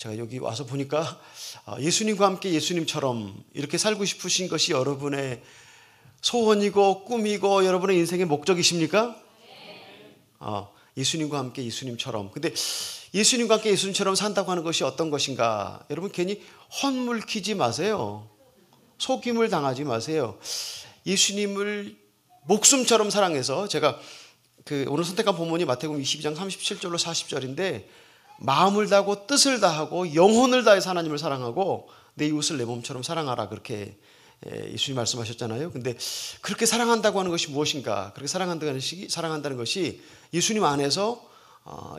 제가 여기 와서 보니까 예수님과 함께 예수님처럼 이렇게 살고 싶으신 것이 여러분의 소원이고 꿈이고 여러분의 인생의 목적이십니까? 예수님과 함께 예수님처럼. 근데 예수님과 함께 예수님처럼 산다고 하는 것이 어떤 것인가? 여러분 괜히 헛물키지 마세요. 속임을 당하지 마세요. 예수님을 목숨처럼 사랑해서, 제가 오늘 선택한 본문이 마태복음 22장 37절로 40절인데, 마음을 다하고 뜻을 다하고 영혼을 다해서 하나님을 사랑하고 내 이웃을 내 몸처럼 사랑하라, 그렇게 예수님 말씀하셨잖아요. 근데 그렇게 사랑한다고 하는 것이 무엇인가? 그렇게 사랑한다는 것이 예수님 안에서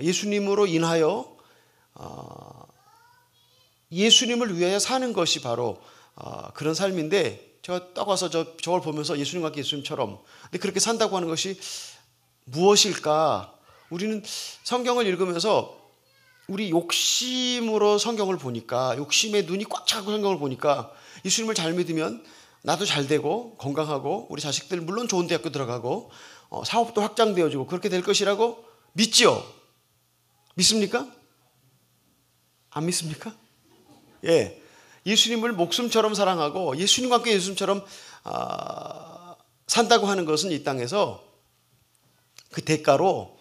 예수님으로 인하여 예수님을 위하여 사는 것이 바로 그런 삶인데, 제가 딱 와서 저걸 보면서 예수님과 함께 예수님처럼, 근데 그렇게 산다고 하는 것이 무엇일까? 우리는 성경을 읽으면서 우리 욕심으로 성경을 보니까, 욕심에 눈이 꽉 차고 성경을 보니까, 예수님을 잘 믿으면 나도 잘 되고 건강하고 우리 자식들 물론 좋은 대학교 들어가고 사업도 확장되어지고 그렇게 될 것이라고 믿지요? 믿습니까? 안 믿습니까? 예, 예수님을 목숨처럼 사랑하고 예수님과 함께 예수님처럼 산다고 하는 것은 이 땅에서 그 대가로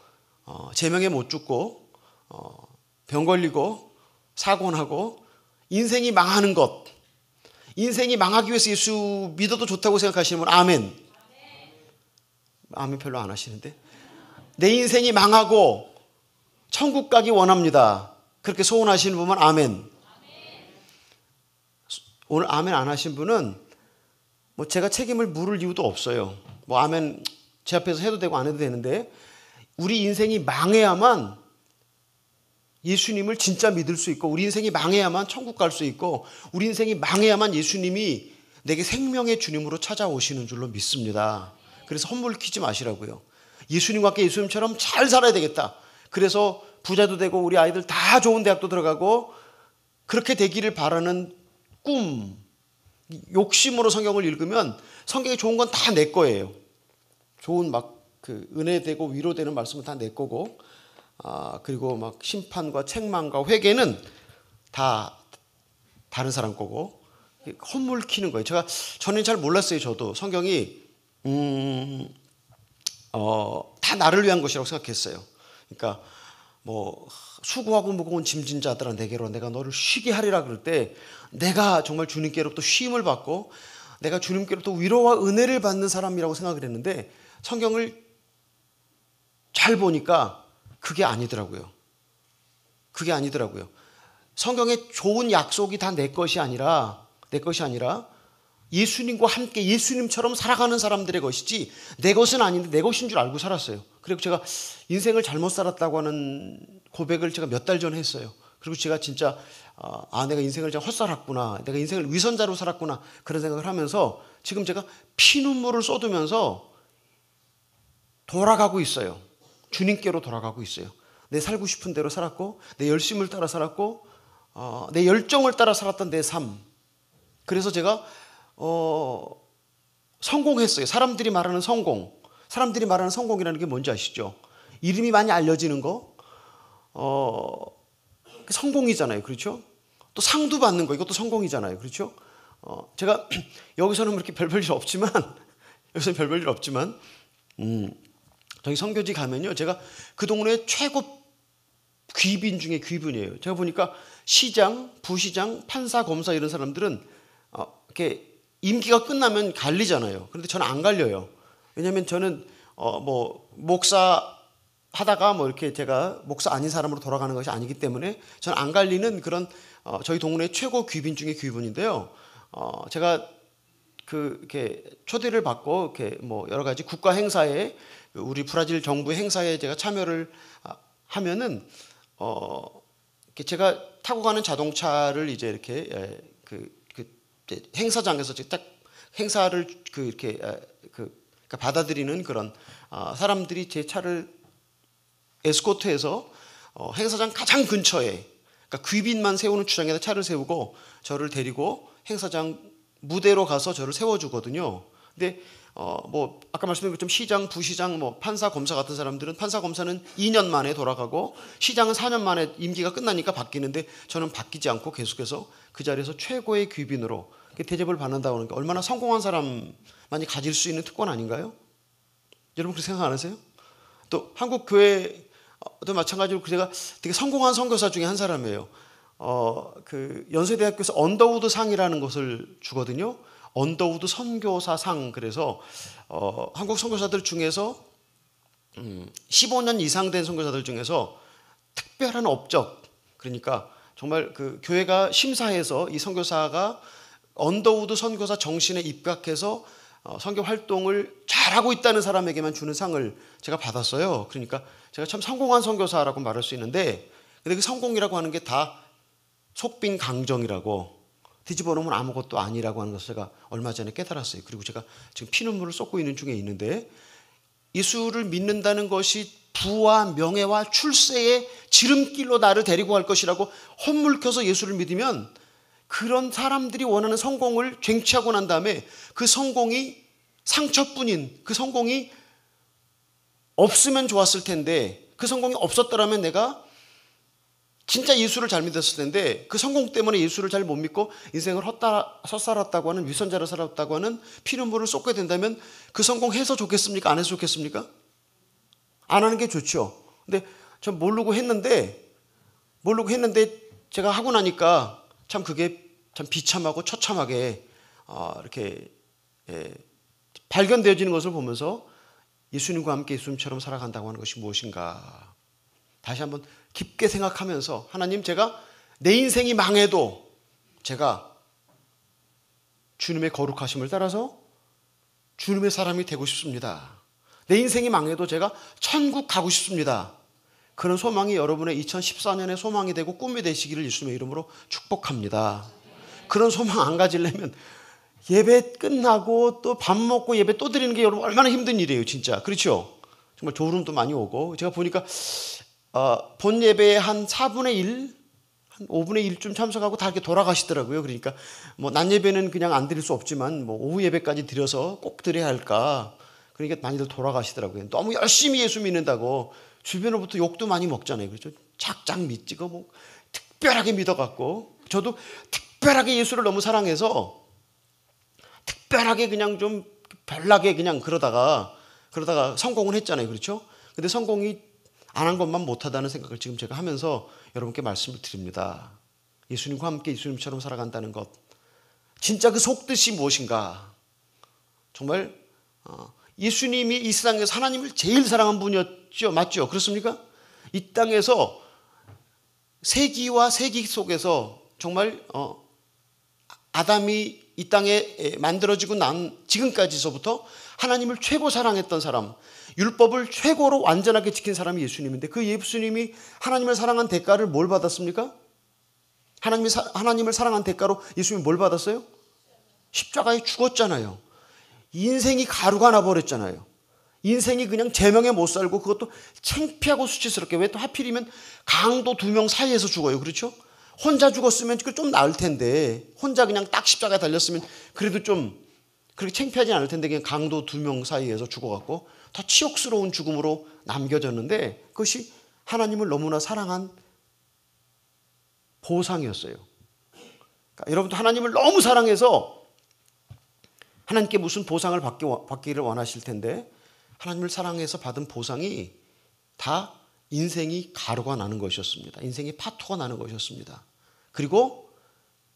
제명에 못 죽고 병 걸리고 사고 나고 인생이 망하는 것, 인생이 망하기 위해서 예수 믿어도 좋다고 생각하시는 분 아멘. 아멘 별로 안 하시는데, 내 인생이 망하고 천국 가기 원합니다, 그렇게 소원하시는 분은 아멘. 오늘 아멘 안 하신 분은 뭐 제가 책임을 물을 이유도 없어요. 뭐 아멘 제 앞에서 해도 되고 안 해도 되는데, 우리 인생이 망해야만 예수님을 진짜 믿을 수 있고, 우리 인생이 망해야만 천국 갈 수 있고, 우리 인생이 망해야만 예수님이 내게 생명의 주님으로 찾아오시는 줄로 믿습니다. 그래서 헛물키지 마시라고요. 예수님과 함께 예수님처럼 잘 살아야 되겠다, 그래서 부자도 되고 우리 아이들 다 좋은 대학도 들어가고 그렇게 되기를 바라는 꿈, 욕심으로 성경을 읽으면 성경에 좋은 건 다 내 거예요. 좋은 은혜되고 위로되는 말씀은 다 내 거고, 그리고 막 심판과 책망과 회개는 다 다른 사람 거고, 헛물키는 거예요. 저는 잘 몰랐어요. 저도 성경이 다 나를 위한 것이라고 생각했어요. 그러니까 뭐 수고하고 무거운 짐진 자들아 내게로 내가 너를 쉬게 하리라 그럴 때, 내가 정말 주님께로부터 쉼을 받고 내가 주님께로부터 위로와 은혜를 받는 사람이라고 생각을 했는데, 성경을 잘 보니까 그게 아니더라고요. 그게 아니더라고요. 성경에 좋은 약속이 다 내 것이 아니라 예수님과 함께 예수님처럼 살아가는 사람들의 것이지 내 것은 아닌데 내 것인 줄 알고 살았어요. 그리고 제가 인생을 잘못 살았다고 하는 고백을 제가 몇 달 전에 했어요. 그리고 제가 진짜 내가 인생을 좀 헛살았구나, 내가 인생을 위선자로 살았구나, 그런 생각을 하면서 지금 제가 피눈물을 쏟으면서 돌아가고 있어요. 주님께로 돌아가고 있어요. 내 살고 싶은 대로 살았고, 내 열심을 따라 살았고, 내 열정을 따라 살았던 내 삶. 그래서 제가 성공했어요. 사람들이 말하는 성공이라는 게 뭔지 아시죠? 이름이 많이 알려지는 거, 성공이잖아요. 그렇죠? 또 상도 받는 거, 이것도 성공이잖아요. 그렇죠? 제가 여기서는 그렇게 별별 일 없지만 저희 선교지 가면요, 제가 그 동네 최고 귀빈 중에 귀빈이에요. 제가 보니까 시장, 부시장, 판사, 검사 이런 사람들은 이렇게 임기가 끝나면 갈리잖아요. 그런데 저는 안 갈려요. 왜냐하면 저는 뭐 목사 하다가 뭐 이렇게 제가 목사 아닌 사람으로 돌아가는 것이 아니기 때문에 저는 안 갈리는 그런 저희 동네 최고 귀빈 중에 귀빈인데요. 제가 이렇게 초대를 받고 이렇게 뭐 여러 가지 국가 행사에, 우리 브라질 정부 행사에 제가 참여를 하면은 제가 타고 가는 자동차를 이제 이렇게 행사장에서 딱 행사를 이렇게 받아들이는 그런 사람들이 제 차를 에스코트해서 행사장 가장 근처에, 그러니까 귀빈만 세우는 주장에다 차를 세우고 저를 데리고 행사장 무대로 가서 저를 세워주거든요. 근데 뭐 아까 말씀드린 것처럼 시장, 부시장, 뭐 판사, 검사 같은 사람들은 판사, 검사는 2년 만에 돌아가고 시장은 4년 만에 임기가 끝나니까 바뀌는데 저는 바뀌지 않고 계속해서 그 자리에서 최고의 귀빈으로 대접을 받는다고 하는 게 얼마나 성공한 사람만이 가질 수 있는 특권 아닌가요? 여러분 그렇게 생각 안 하세요? 또 한국 교회도 마찬가지로 제가 되게 성공한 선교사 중에 한 사람이에요. 그 연세대학교에서 언더우드 상이라는 것을 주거든요. 언더우드 선교사상. 그래서 한국 선교사들 중에서 15년 이상 된 선교사들 중에서 특별한 업적, 그러니까 정말 그 교회가 심사해서 이 선교사가 언더우드 선교사 정신에 입각해서 선교 활동을 잘하고 있다는 사람에게만 주는 상을 제가 받았어요. 그러니까 제가 참 성공한 선교사라고 말할 수 있는데, 근데 그 성공이라고 하는 게 다 속빈 강정이라고, 뒤집어 놓으면 아무것도 아니라고 하는 것을 제가 얼마 전에 깨달았어요. 그리고 제가 지금 피눈물을 쏟고 있는 중에 있는데, 예수를 믿는다는 것이 부와 명예와 출세의 지름길로 나를 데리고 갈 것이라고 헛물켜서 예수를 믿으면 그런 사람들이 원하는 성공을 쟁취하고 난 다음에 그 성공이 상처뿐인, 그 성공이 없으면 좋았을 텐데, 그 성공이 없었더라면 내가 진짜 예수를 잘 믿었을 텐데, 그 성공 때문에 예수를 잘 못 믿고 인생을 헛살았다고 하는, 위선자로 살았다고 하는 피눈물을 쏟게 된다면 그 성공해서 좋겠습니까? 안 해서 좋겠습니까? 안 하는 게 좋죠. 근데 전 모르고 했는데 제가 하고 나니까 참 그게 참 비참하고 처참하게 이렇게 발견되어지는 것을 보면서 예수님과 함께 예수님처럼 살아간다고 하는 것이 무엇인가 다시 한번 깊게 생각하면서, 하나님, 제가 내 인생이 망해도 제가 주님의 거룩하심을 따라서 주님의 사람이 되고 싶습니다. 내 인생이 망해도 제가 천국 가고 싶습니다. 그런 소망이 여러분의 2014년의 소망이 되고 꿈이 되시기를 예수님의 이름으로 축복합니다. 그런 소망 안 가지려면 예배 끝나고 또 밥 먹고 예배 또 드리는 게 여러분 얼마나 힘든 일이에요, 진짜. 그렇죠? 정말 졸음도 많이 오고, 제가 보니까 본 예배에 한 4분의 1, 한 5분의 1쯤 참석하고 다 이렇게 돌아가시더라고요. 그러니까 뭐 낮 예배는 그냥 안 드릴 수 없지만 뭐 오후 예배까지 드려서 꼭 드려야 할까. 그러니까 많이들 돌아가시더라고요. 너무 열심히 예수 믿는다고 주변으로부터 욕도 많이 먹잖아요. 그렇죠? 작작 믿지고 뭐 특별하게 믿어갖고, 저도 특별하게 예수를 너무 사랑해서 특별하게 그냥 좀 별나게 그냥 그러다가 성공을 했잖아요. 그렇죠? 근데 성공이 안 한 것만 못하다는 생각을 지금 제가 하면서 여러분께 말씀을 드립니다. 예수님과 함께 예수님처럼 살아간다는 것, 진짜 그 속뜻이 무엇인가. 정말 예수님이 이 세상에서 하나님을 제일 사랑한 분이었죠. 맞죠? 그렇습니까? 이 땅에서 세기와 세기 속에서 정말 아담이 이 땅에 만들어지고 난 지금까지서부터 하나님을 최고 사랑했던 사람, 율법을 최고로 완전하게 지킨 사람이 예수님인데, 그 예수님이 하나님을 사랑한 대가를 뭘 받았습니까? 하나님을 사랑한 대가로 예수님이 뭘 받았어요? 십자가에 죽었잖아요. 인생이 가루가 나버렸잖아요. 인생이 그냥 제명에 못 살고, 그것도 창피하고 수치스럽게. 왜 또 하필이면 강도 2명 사이에서 죽어요. 그렇죠? 혼자 죽었으면 좀 나을 텐데, 혼자 그냥 딱 십자가에 달렸으면 그래도 좀 그렇게 창피하지 않을 텐데, 그냥 강도 2명 사이에서 죽어갖고 더 치욕스러운 죽음으로 남겨졌는데, 그것이 하나님을 너무나 사랑한 보상이었어요. 그러니까 여러분도 하나님을 너무 사랑해서 하나님께 무슨 보상을 받기를 원하실 텐데, 하나님을 사랑해서 받은 보상이 다 인생이 가루가 나는 것이었습니다. 인생이 파토가 나는 것이었습니다. 그리고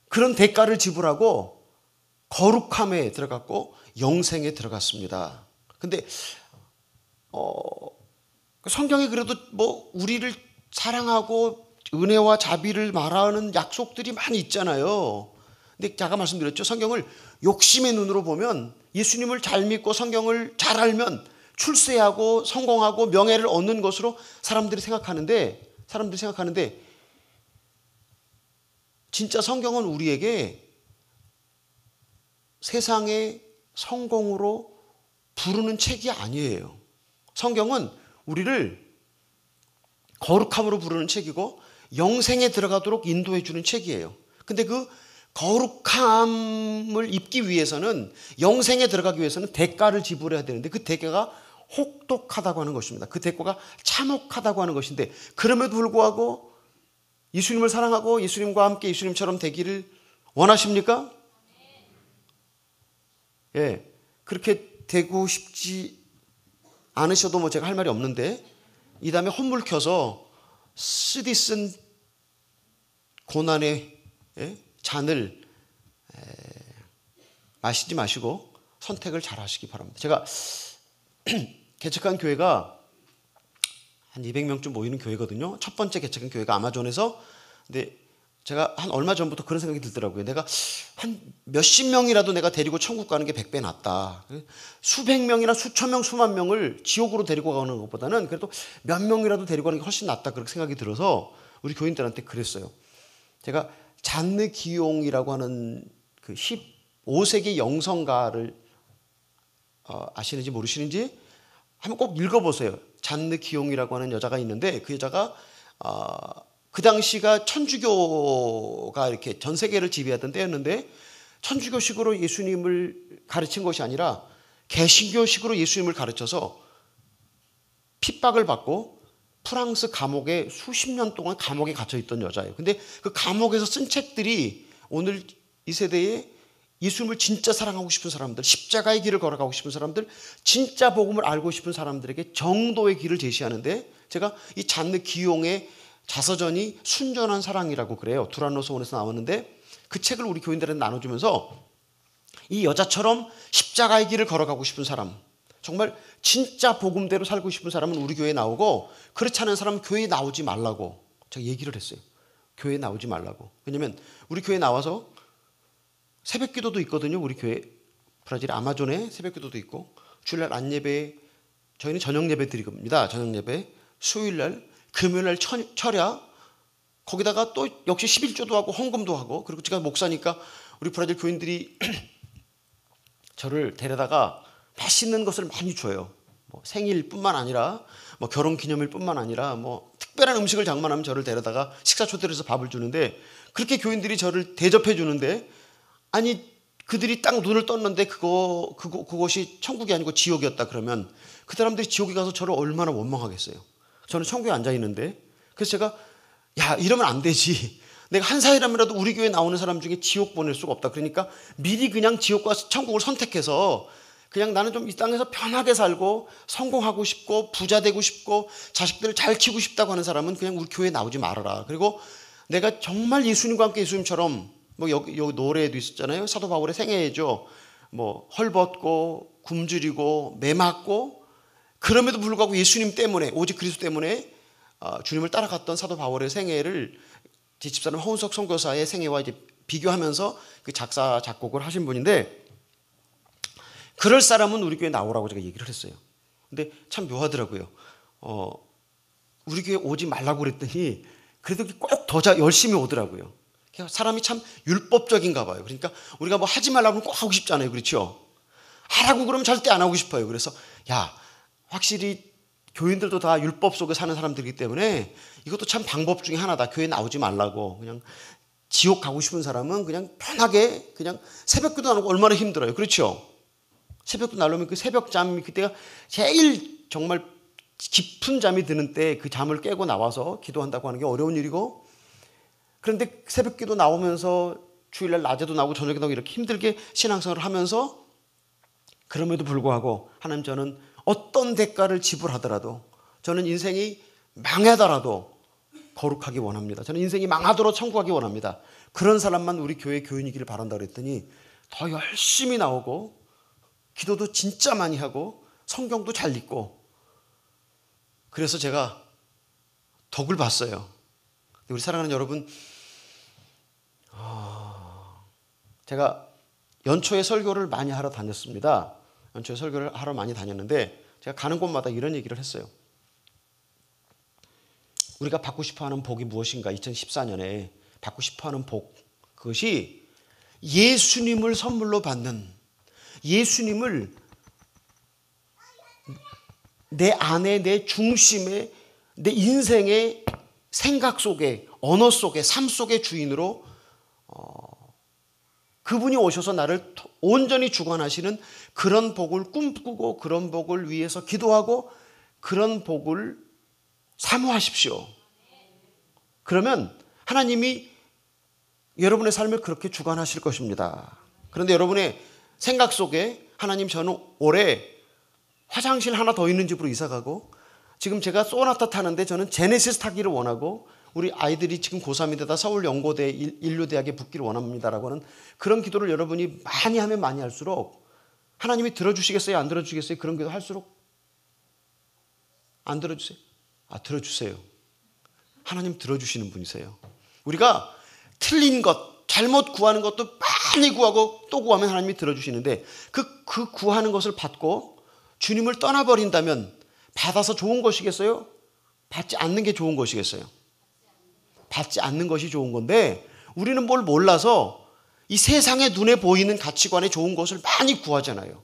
그런 대가를 지불하고 거룩함에 들어갔고 영생에 들어갔습니다. 근데 성경에 그래도 뭐 우리를 사랑하고 은혜와 자비를 말하는 약속들이 많이 있잖아요. 근데 제가 말씀드렸죠. 성경을 욕심의 눈으로 보면, 예수님을 잘 믿고 성경을 잘 알면 출세하고 성공하고 명예를 얻는 것으로 사람들이 생각하는데 진짜 성경은 우리에게 세상의 성공으로 부르는 책이 아니에요. 성경은 우리를 거룩함으로 부르는 책이고 영생에 들어가도록 인도해 주는 책이에요. 근데 그 거룩함을 입기 위해서는, 영생에 들어가기 위해서는 대가를 지불해야 되는데 그 대가가 혹독하다고 하는 것입니다. 그 대가가 참혹하다고 하는 것인데, 그럼에도 불구하고 예수님을 사랑하고 예수님과 함께 예수님처럼 되기를 원하십니까? 예, 그렇게 되고 싶지 않으셔도 뭐 제가 할 말이 없는데, 이 다음에 혼물 켜서 쓰디쓴 고난의 잔을 마시지 마시고 선택을 잘 하시기 바랍니다. 제가 개척한 교회가 한 200명쯤 모이는 교회거든요. 첫 번째 개척한 교회가 아마존에서. 근데 제가 한 얼마 전부터 그런 생각이 들더라고요. 내가 한 몇십 명이라도 내가 데리고 천국 가는 게 100배 낫다. 수백 명이나 수천 명, 수만 명을 지옥으로 데리고 가는 것보다는 그래도 몇 명이라도 데리고 가는 게 훨씬 낫다, 그렇게 생각이 들어서 우리 교인들한테 그랬어요. 제가 잔느 기용이라고 하는 그 15세기 영성가를 아시는지 모르시는지 한번 꼭 읽어보세요. 잔느 기용이라고 하는 여자가 있는데, 그 여자가 그 당시가 천주교가 이렇게 전 세계를 지배하던 때였는데, 천주교식으로 예수님을 가르친 것이 아니라 개신교식으로 예수님을 가르쳐서 핍박을 받고 프랑스 감옥에 수십 년 동안 감옥에 갇혀 있던 여자예요. 근데 그 감옥에서 쓴 책들이 오늘 이 세대에 예수님을 진짜 사랑하고 싶은 사람들, 십자가의 길을 걸어가고 싶은 사람들, 진짜 복음을 알고 싶은 사람들에게 정도의 길을 제시하는데, 제가 이 잔느 기용의 자서전이 순전한 사랑이라고 그래요. 두란노 서원에서 나왔는데, 그 책을 우리 교인들한테 나눠주면서 이 여자처럼 십자가의 길을 걸어가고 싶은 사람, 정말 진짜 복음대로 살고 싶은 사람은 우리 교회에 나오고, 그렇지 않은 사람은 교회에 나오지 말라고 제가 얘기를 했어요. 교회에 나오지 말라고. 왜냐면 우리 교회에 나와서 새벽 기도도 있거든요. 우리 교회 브라질 아마존에 새벽 기도도 있고, 주일날 안예배, 저희는 저녁 예배 드립니다. 저녁 예배, 수요일날, 금요일날 철야, 거기다가 또 역시 11조도 하고 헌금도 하고, 그리고 제가 목사니까 우리 브라질 교인들이 저를 데려다가 맛있는 것을 많이 줘요. 뭐 생일뿐만 아니라, 뭐 결혼기념일뿐만 아니라, 뭐 특별한 음식을 장만하면 저를 데려다가 식사 초대를 해서 밥을 주는데, 그렇게 교인들이 저를 대접해 주는데, 아니 그들이 딱 눈을 떴는데 그것이 천국이 아니고 지옥이었다 그러면 그 사람들이 지옥에 가서 저를 얼마나 원망하겠어요. 저는 천국에 앉아 있는데. 그래서 제가, 야, 이러면 안 되지. 내가 한 사람이라도 우리 교회에 나오는 사람 중에 지옥 보낼 수가 없다. 그러니까 미리 그냥 지옥과 천국을 선택해서 그냥 나는 좀 이 땅에서 편하게 살고 성공하고 싶고 부자 되고 싶고 자식들을 잘 키우고 싶다고 하는 사람은 그냥 우리 교회에 나오지 말아라. 그리고 내가 정말 예수님과 함께 예수님처럼, 뭐 여기 노래에도 있었잖아요. 사도 바울의 생애죠. 뭐 헐벗고 굶주리고 매 맞고, 그럼에도 불구하고 예수님 때문에, 오직 그리스도 때문에 주님을 따라갔던 사도 바울의 생애를 제 집사람 허운석 선교사의 생애와 이제 비교하면서 그 작사 작곡을 하신 분인데, 그럴 사람은 우리 교회 나오라고 제가 얘기를 했어요. 근데 참 묘하더라고요. 우리 교회 오지 말라고 그랬더니 그래도 꼭 더 열심히 오더라고요. 사람이 참 율법적인가 봐요. 그러니까 우리가 뭐 하지 말라고 하면 꼭 하고 싶잖아요. 그렇죠? 하라고 그러면 절대 안 하고 싶어요. 그래서 야, 확실히 교인들도 다 율법 속에 사는 사람들이기 때문에 이것도 참 방법 중에 하나다. 교회 나오지 말라고. 그냥 지옥 가고 싶은 사람은 그냥 편하게 그냥 새벽기도 안 하고 얼마나 힘들어요. 그렇죠? 새벽도 나려면 그 새벽잠이 그때가 제일 정말 깊은 잠이 드는 때 그 잠을 깨고 나와서 기도한다고 하는 게 어려운 일이고, 그런데 새벽기도 나오면서 주일날 낮에도 나오고 저녁에도 나오고 이렇게 힘들게 신앙생활을 하면서, 그럼에도 불구하고 하나님, 저는 어떤 대가를 지불하더라도, 저는 인생이 망하더라도 거룩하기 원합니다. 저는 인생이 망하도록 천국 가기 원합니다. 그런 사람만 우리 교회 교인이기를 바란다 그랬더니 더 열심히 나오고 기도도 진짜 많이 하고 성경도 잘 읽고, 그래서 제가 덕을 봤어요. 우리 사랑하는 여러분, 제가 연초에 설교를 많이 하러 다녔습니다. 연초에 설교를 하러 많이 다녔는데 제가 가는 곳마다 이런 얘기를 했어요. 우리가 받고 싶어하는 복이 무엇인가? 2014년에 받고 싶어하는 복, 그것이 예수님을 선물로 받는, 예수님을 내 안에, 내 중심에, 내 인생의 생각 속에, 언어 속에, 삶 속의 주인으로 그분이 오셔서 나를 온전히 주관하시는 그런 복을 꿈꾸고 그런 복을 위해서 기도하고 그런 복을 사모하십시오. 그러면 하나님이 여러분의 삶을 그렇게 주관하실 것입니다. 그런데 여러분의 생각 속에 하나님, 저는 올해 화장실 하나 더 있는 집으로 이사 가고, 지금 제가 소나타 타는데 저는 제네시스 타기를 원하고, 우리 아이들이 지금 고3인데다 서울연고대 인류대학에 붙기를 원합니다라고 하는 그런 기도를 여러분이 많이 하면 많이 할수록 하나님이 들어주시겠어요? 안 들어주시겠어요? 그런 기도 할수록 안 들어주세요? 들어주세요. 하나님 들어주시는 분이세요. 우리가 틀린 것, 잘못 구하는 것도 많이 구하고 또 구하면 하나님이 들어주시는데 그 구하는 것을 받고 주님을 떠나버린다면 받아서 좋은 것이겠어요? 받지 않는 게 좋은 것이겠어요? 받지 않는 것이 좋은 건데, 우리는 뭘 몰라서 이 세상의 눈에 보이는 가치관에 좋은 것을 많이 구하잖아요.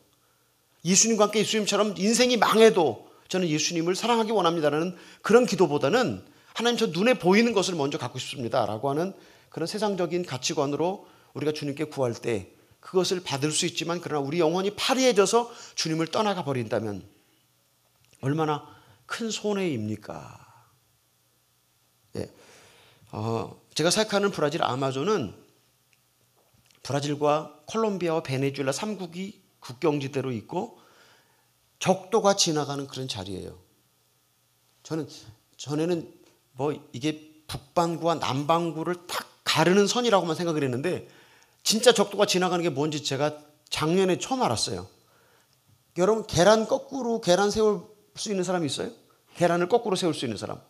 예수님과 함께 예수님처럼 인생이 망해도 저는 예수님을 사랑하기 원합니다라는 그런 기도보다는 하나님, 저 눈에 보이는 것을 먼저 갖고 싶습니다 라고 하는 그런 세상적인 가치관으로 우리가 주님께 구할 때 그것을 받을 수 있지만, 그러나 우리 영혼이 파리해져서 주님을 떠나가 버린다면 얼마나 큰 손해입니까? 예. 제가 생각하는 브라질 아마존은 브라질과 콜롬비아와 베네수엘라 3국이 국경지대로 있고 적도가 지나가는 그런 자리예요. 저는 전에는 이게 북반구와 남반구를 딱 가르는 선이라고만 생각을 했는데 진짜 적도가 지나가는 게 뭔지 제가 작년에 처음 알았어요. 여러분, 계란 거꾸로 계란 세울 수 있는 사람이 있어요? 계란을 거꾸로 세울 수 있는 사람?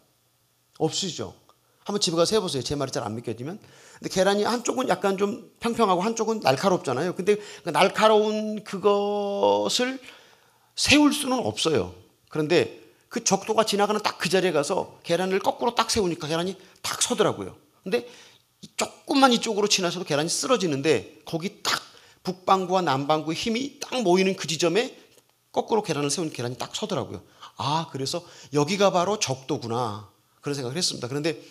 없으시죠? 한번 집에 가서 해보세요. 제 말이 잘 안 믿겨지면. 근데 계란이 한쪽은 약간 좀 평평하고 한쪽은 날카롭잖아요. 근데 그 날카로운 그것을 세울 수는 없어요. 그런데 그 적도가 지나가는 딱 그 자리에 가서 계란을 거꾸로 딱 세우니까 계란이 딱 서더라고요. 근데 조금만 이쪽으로 지나서도 계란이 쓰러지는데, 거기 딱 북반구와 남반구의 힘이 딱 모이는 그 지점에 거꾸로 계란을 세운 계란이 딱 서더라고요. 그래서 여기가 바로 적도구나, 그런 생각을 했습니다. 그런데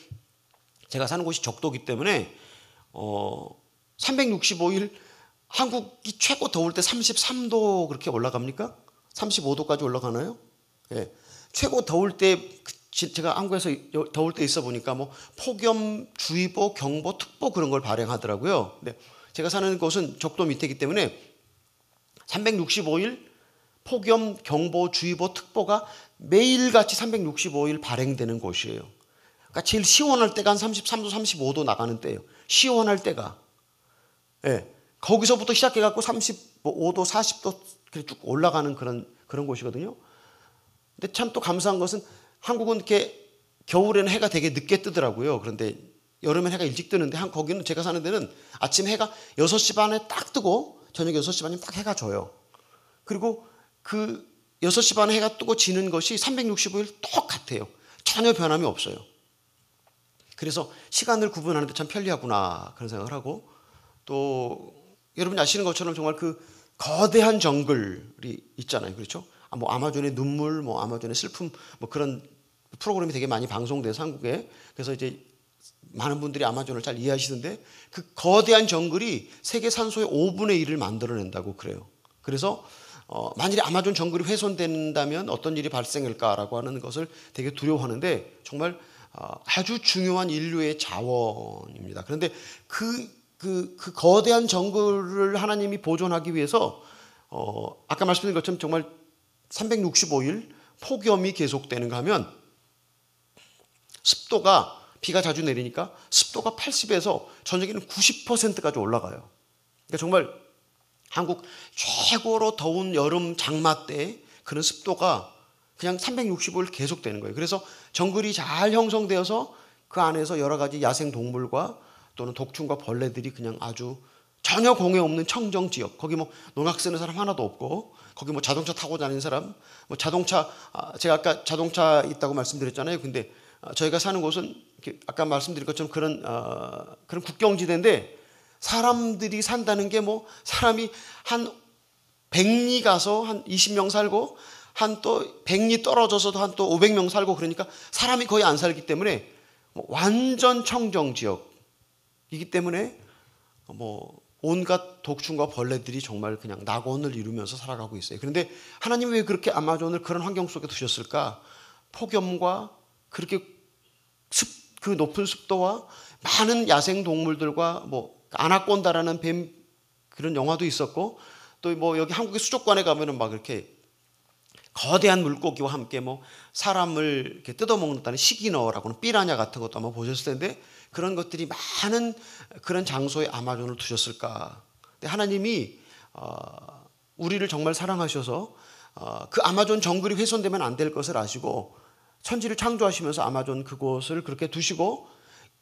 제가 사는 곳이 적도기 때문에 365일 한국이 최고 더울 때 33도 그렇게 올라갑니까? 35도까지 올라가나요? 예. 최고 더울 때 제가 한국에서 더울 때 있어 보니까 폭염주의보, 경보, 특보 그런 걸 발행하더라고요. 근데 제가 사는 곳은 적도 밑에이기 때문에 365일 폭염, 경보, 주의보, 특보가 매일같이 365일 발행되는 곳이에요. 그러니까 제일 시원할 때가 한 33도, 35도 나가는 때예요. 시원할 때가. 예. 거기서부터 시작해갖고 35도, 40도 쭉 올라가는 그런 곳이거든요. 근데 참 또 감사한 것은 한국은 이렇게 겨울에는 해가 되게 늦게 뜨더라고요. 그런데 여름엔 해가 일찍 뜨는데 거기는, 제가 사는 데는 아침 해가 6시 반에 딱 뜨고 저녁 6시 반이면 딱 해가 져요. 그리고 그 6시 반에 해가 뜨고 지는 것이 365일 똑같아요. 전혀 변함이 없어요. 그래서 시간을 구분하는 데 참 편리하구나, 그런 생각을 하고, 또 여러분이 아시는 것처럼 정말 그 거대한 정글이 있잖아요. 그렇죠? 아마존의 눈물, 아마존의 슬픔, 그런 프로그램이 되게 많이 방송돼서 한국에. 그래서 이제 많은 분들이 아마존을 잘 이해하시던데, 그 거대한 정글이 세계 산소의 5분의 1을 만들어낸다고 그래요. 그래서 만일에 아마존 정글이 훼손된다면 어떤 일이 발생할까라고 하는 것을 되게 두려워하는데, 정말 아주 중요한 인류의 자원입니다. 그런데 그 거대한 정글을 하나님이 보존하기 위해서 아까 말씀드린 것처럼 정말 365일 폭염이 계속되는가 하면, 습도가, 비가 자주 내리니까 습도가 80에서 저녁에는 90%까지 올라가요. 그러니까 정말 한국 최고로 더운 여름 장마 때 그런 습도가 그냥 365일 계속되는 거예요. 그래서 정글이 잘 형성되어서 그 안에서 여러 가지 야생 동물과 또는 독충과 벌레들이 그냥 아주 전혀 공해 없는 청정 지역, 거기 농약 쓰는 사람 하나도 없고, 거기 자동차 타고 다니는 사람, 제가 아까 자동차 있다고 말씀드렸잖아요. 근데 저희가 사는 곳은 아까 말씀드린 것처럼 그런 국경지대인데, 사람들이 산다는 게 사람이 한 100리 가서 한 20명 살고, 한 또 100리 떨어져서도 한 또 500명 살고, 그러니까 사람이 거의 안 살기 때문에 완전 청정 지역이기 때문에 온갖 독충과 벌레들이 정말 그냥 낙원을 이루면서 살아가고 있어요. 그런데 하나님이 왜 그렇게 아마존을 그런 환경 속에 두셨을까? 폭염과 그렇게 그 높은 습도와 많은 야생 동물들과 뭐 아나콘다라는 뱀 그런 영화도 있었고, 또 뭐 여기 한국의 수족관에 가면은 막 이렇게 거대한 물고기와 함께 뭐 사람을 이렇게 뜯어먹는다는 시기너라고는 삐라냐 같은 것도 아마 보셨을 텐데, 그런 것들이 많은 그런 장소에 아마존을 두셨을까? 근데 하나님이 우리를 정말 사랑하셔서 그 아마존 정글이 훼손되면 안 될 것을 아시고 천지를 창조하시면서 아마존 그곳을 그렇게 두시고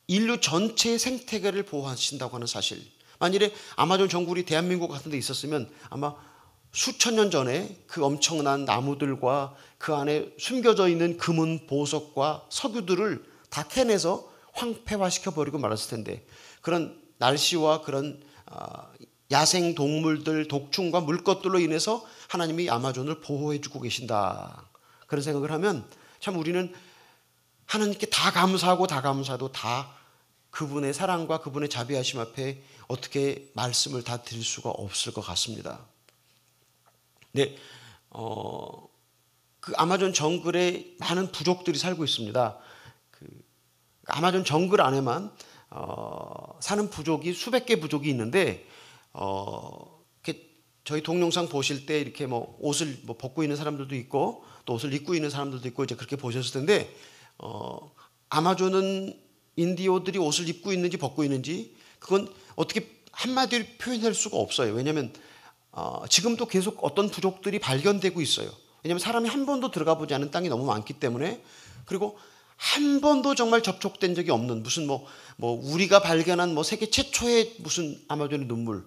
인류 전체의 생태계를 보호하신다고 하는 사실. 만일에 아마존 정글이 대한민국 같은 데 있었으면 아마 수천 년 전에 그 엄청난 나무들과 그 안에 숨겨져 있는 금은 보석과 석유들을 다 캐내서 황폐화시켜버리고 말았을 텐데, 그런 날씨와 그런 야생 동물들, 독충과 물것들로 인해서 하나님이 아마존을 보호해주고 계신다. 그런 생각을 하면 참 우리는 하나님께 다 감사하고 다 감사도 다 그분의 사랑과 그분의 자비하심 앞에 어떻게 말씀을 다 드릴 수가 없을 것 같습니다. 네, 그 아마존 정글에 많은 부족들이 살고 있습니다. 그 아마존 정글 안에만 사는 부족이 수백 개 부족이 있는데, 이렇게 저희 동영상 보실 때 이렇게 뭐 옷을 뭐 벗고 있는 사람들도 있고 또 옷을 입고 있는 사람들도 있고 이제 그렇게 보셨을 텐데, 아마존은 인디오들이 옷을 입고 있는지 벗고 있는지 그건 어떻게 한마디로 표현할 수가 없어요. 왜냐하면 지금도 계속 어떤 부족들이 발견되고 있어요. 왜냐하면 사람이 한 번도 들어가 보지 않은 땅이 너무 많기 때문에, 그리고 한 번도 정말 접촉된 적이 없는 무슨 뭐 우리가 발견한 뭐 세계 최초의 무슨 아마존의 눈물.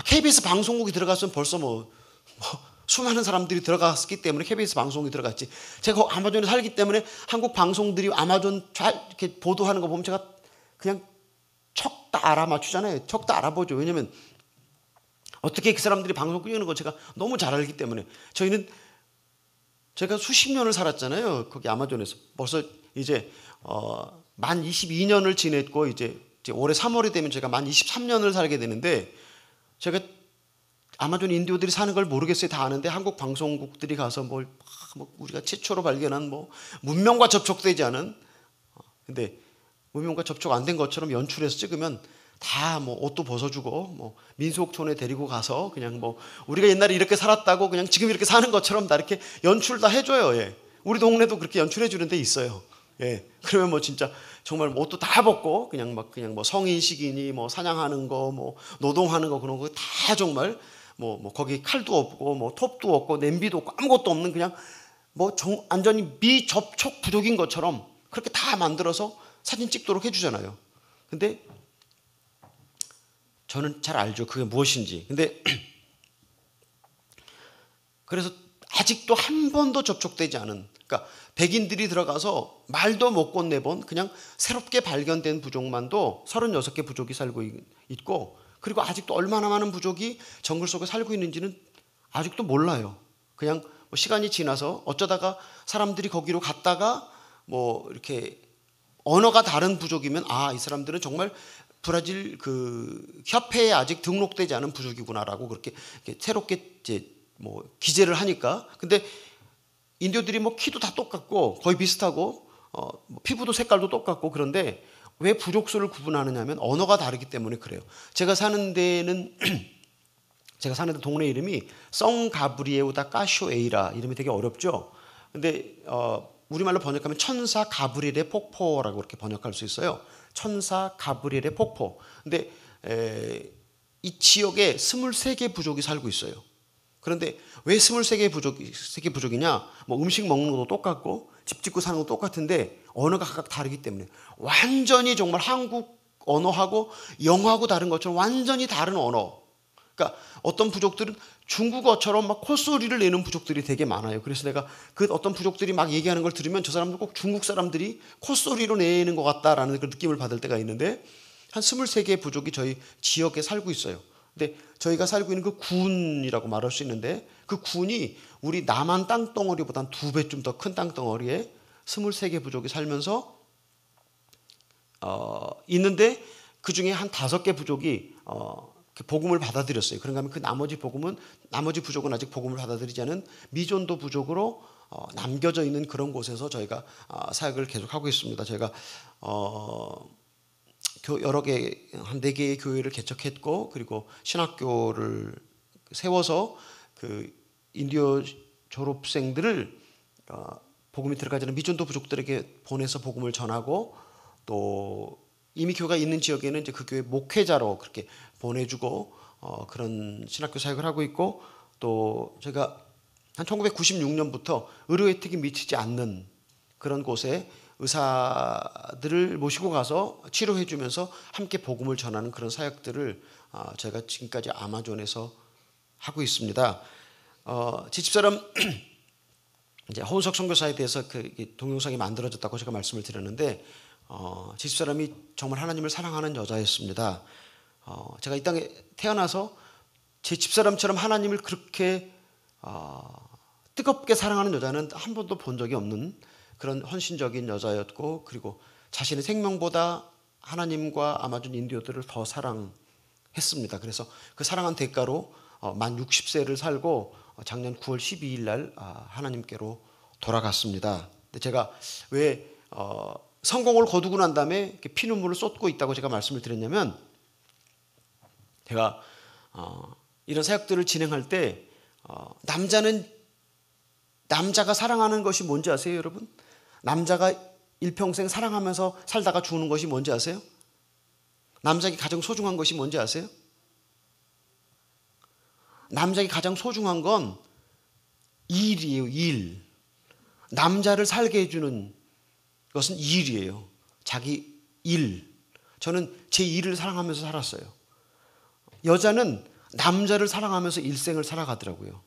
KBS 방송국이 들어갔으면 벌써 뭐 수많은 사람들이 들어갔기 때문에 KBS 방송국이 들어갔지. 제가 아마존에 살기 때문에 한국 방송들이 아마존 이렇게 보도하는 거 보면 제가 그냥 척 다 알아맞추잖아요. 척 다 알아보죠. 왜냐하면 어떻게 그 사람들이 방송 끄는 거 제가 너무 잘 알기 때문에. 제가 수십 년을 살았잖아요. 거기 아마존에서. 벌써 이제 만 22년을 지냈고 이제 올해 3월이 되면 제가 만 23년을 살게 되는데, 제가 아마존 인디오들이 사는 걸 모르겠어요. 다 아는데 한국 방송국들이 가서 뭐 우리가 최초로 발견한 뭐 문명과 접촉되지 않은, 근데 문명과 접촉 안 된 것처럼 연출해서 찍으면 다 뭐 옷도 벗어주고 뭐 민속촌에 데리고 가서 그냥 뭐 우리가 옛날에 이렇게 살았다고 그냥 지금 이렇게 사는 것처럼 다 이렇게 연출 다 해줘요. 예. 우리 동네도 그렇게 연출해 주는 데 있어요. 예. 그러면 뭐 진짜 정말 뭐 옷도 다 벗고 그냥 뭐 성인식이니 뭐 사냥하는 거 뭐 노동하는 거 그런 거 다 정말 뭐 거기 칼도 없고 뭐 톱도 없고 냄비도 없고 아무것도 없는 그냥 뭐 완전히 미접촉 부족인 것처럼 그렇게 다 만들어서 사진 찍도록 해주잖아요. 근데 저는 잘 알죠. 그게 무엇인지. 근데 그래서 아직도 한 번도 접촉되지 않은, 그러니까 백인들이 들어가서 말도 못 건네본 그냥 새롭게 발견된 부족만도 36개 부족이 살고 있고, 그리고 아직도 얼마나 많은 부족이 정글 속에 살고 있는지는 아직도 몰라요. 그냥 뭐 시간이 지나서 어쩌다가 사람들이 거기로 갔다가 뭐 이렇게 언어가 다른 부족이면 이 사람들은 정말 브라질 그 협회에 아직 등록되지 않은 부족이구나라고 그렇게 새롭게 이제 뭐 기재를 하니까. 근데 인디오들이 뭐 키도 다 똑같고 거의 비슷하고 뭐 피부도 색깔도 똑같고, 그런데 왜 부족수를 구분하느냐면 언어가 다르기 때문에 그래요. 제가 사는 데는 제가 사는 동네 이름이 성 가브리에우다 까쇼에이라, 이름이 되게 어렵죠. 근데 우리말로 번역하면 천사 가브리엘의 폭포라고 그렇게 번역할 수 있어요. 천사 가브리엘의 폭포. 근데 이 지역에 23개 부족이 살고 있어요. 그런데 왜 23개 부족이냐? 뭐 음식 먹는 것도 똑같고 집 짓고 사는 것도 똑같은데 언어가 각각 다르기 때문에 완전히 정말 한국 언어하고 영어하고 다른 것처럼 완전히 다른 언어. 그러니까 어떤 부족들은 중국어처럼 막 콧소리를 내는 부족들이 되게 많아요. 그래서 내가 그 어떤 부족들이 막 얘기하는 걸 들으면 저 사람들 꼭 중국 사람들이 콧소리로 내는 것 같다라는 그 느낌을 받을 때가 있는데, 한 23개의 부족이 저희 지역에 살고 있어요. 근데 저희가 살고 있는 그 군이라고 말할 수 있는데, 그 군이 우리 남한 땅덩어리보다 한 2배쯤 더 큰 땅덩어리에 23개 부족이 살면서 있는데, 그 중에 한 5개 부족이 복음을 받아들였어요. 그런가 하면 그 나머지 부족은 아직 복음을 받아들이지 않은 미전도 부족으로 남겨져 있는 그런 곳에서 저희가 사역을 계속하고 있습니다. 저희가 여러 개, 한 4개의 교회를 개척했고, 그리고 신학교를 세워서 그 인디오 졸업생들을 복음이 들어가지 않은 미전도 부족들에게 보내서 복음을 전하고, 또 이미 교회가 있는 지역에는 이제 그 교회 목회자로 그렇게 보내주고 그런 신학교 사역을 하고 있고, 또 제가 한 1996년부터 의료 혜택이 미치지 않는 그런 곳에 의사들을 모시고 가서 치료해 주면서 함께 복음을 전하는 그런 사역들을 제가 지금까지 아마존에서 하고 있습니다. 제 집사람 이제 허은석 선교사에 대해서 그 동영상이 만들어졌다고 제가 말씀을 드렸는데, 제 집사람이 정말 하나님을 사랑하는 여자였습니다. 제가 이 땅에 태어나서 제 집사람처럼 하나님을 그렇게 뜨겁게 사랑하는 여자는 한 번도 본 적이 없는 그런 헌신적인 여자였고, 그리고 자신의 생명보다 하나님과 아마존 인디오들을 더 사랑했습니다. 그래서 그 사랑한 대가로 만 60세를 살고 작년 9월 12일 날 하나님께로 돌아갔습니다. 근데 제가 왜 성공을 거두고 난 다음에 피눈물을 쏟고 있다고 제가 말씀을 드렸냐면, 제가 이런 사역들을 진행할 때 남자가 사랑하는 것이 뭔지 아세요, 여러분? 남자가 일평생 사랑하면서 살다가 죽는 것이 뭔지 아세요? 남자에게 가장 소중한 것이 뭔지 아세요? 남자에게 가장 소중한 건 일이에요, 일. 남자를 살게 해주는 것은 일이에요. 자기 일. 저는 제 일을 사랑하면서 살았어요. 여자는 남자를 사랑하면서 일생을 살아가더라고요.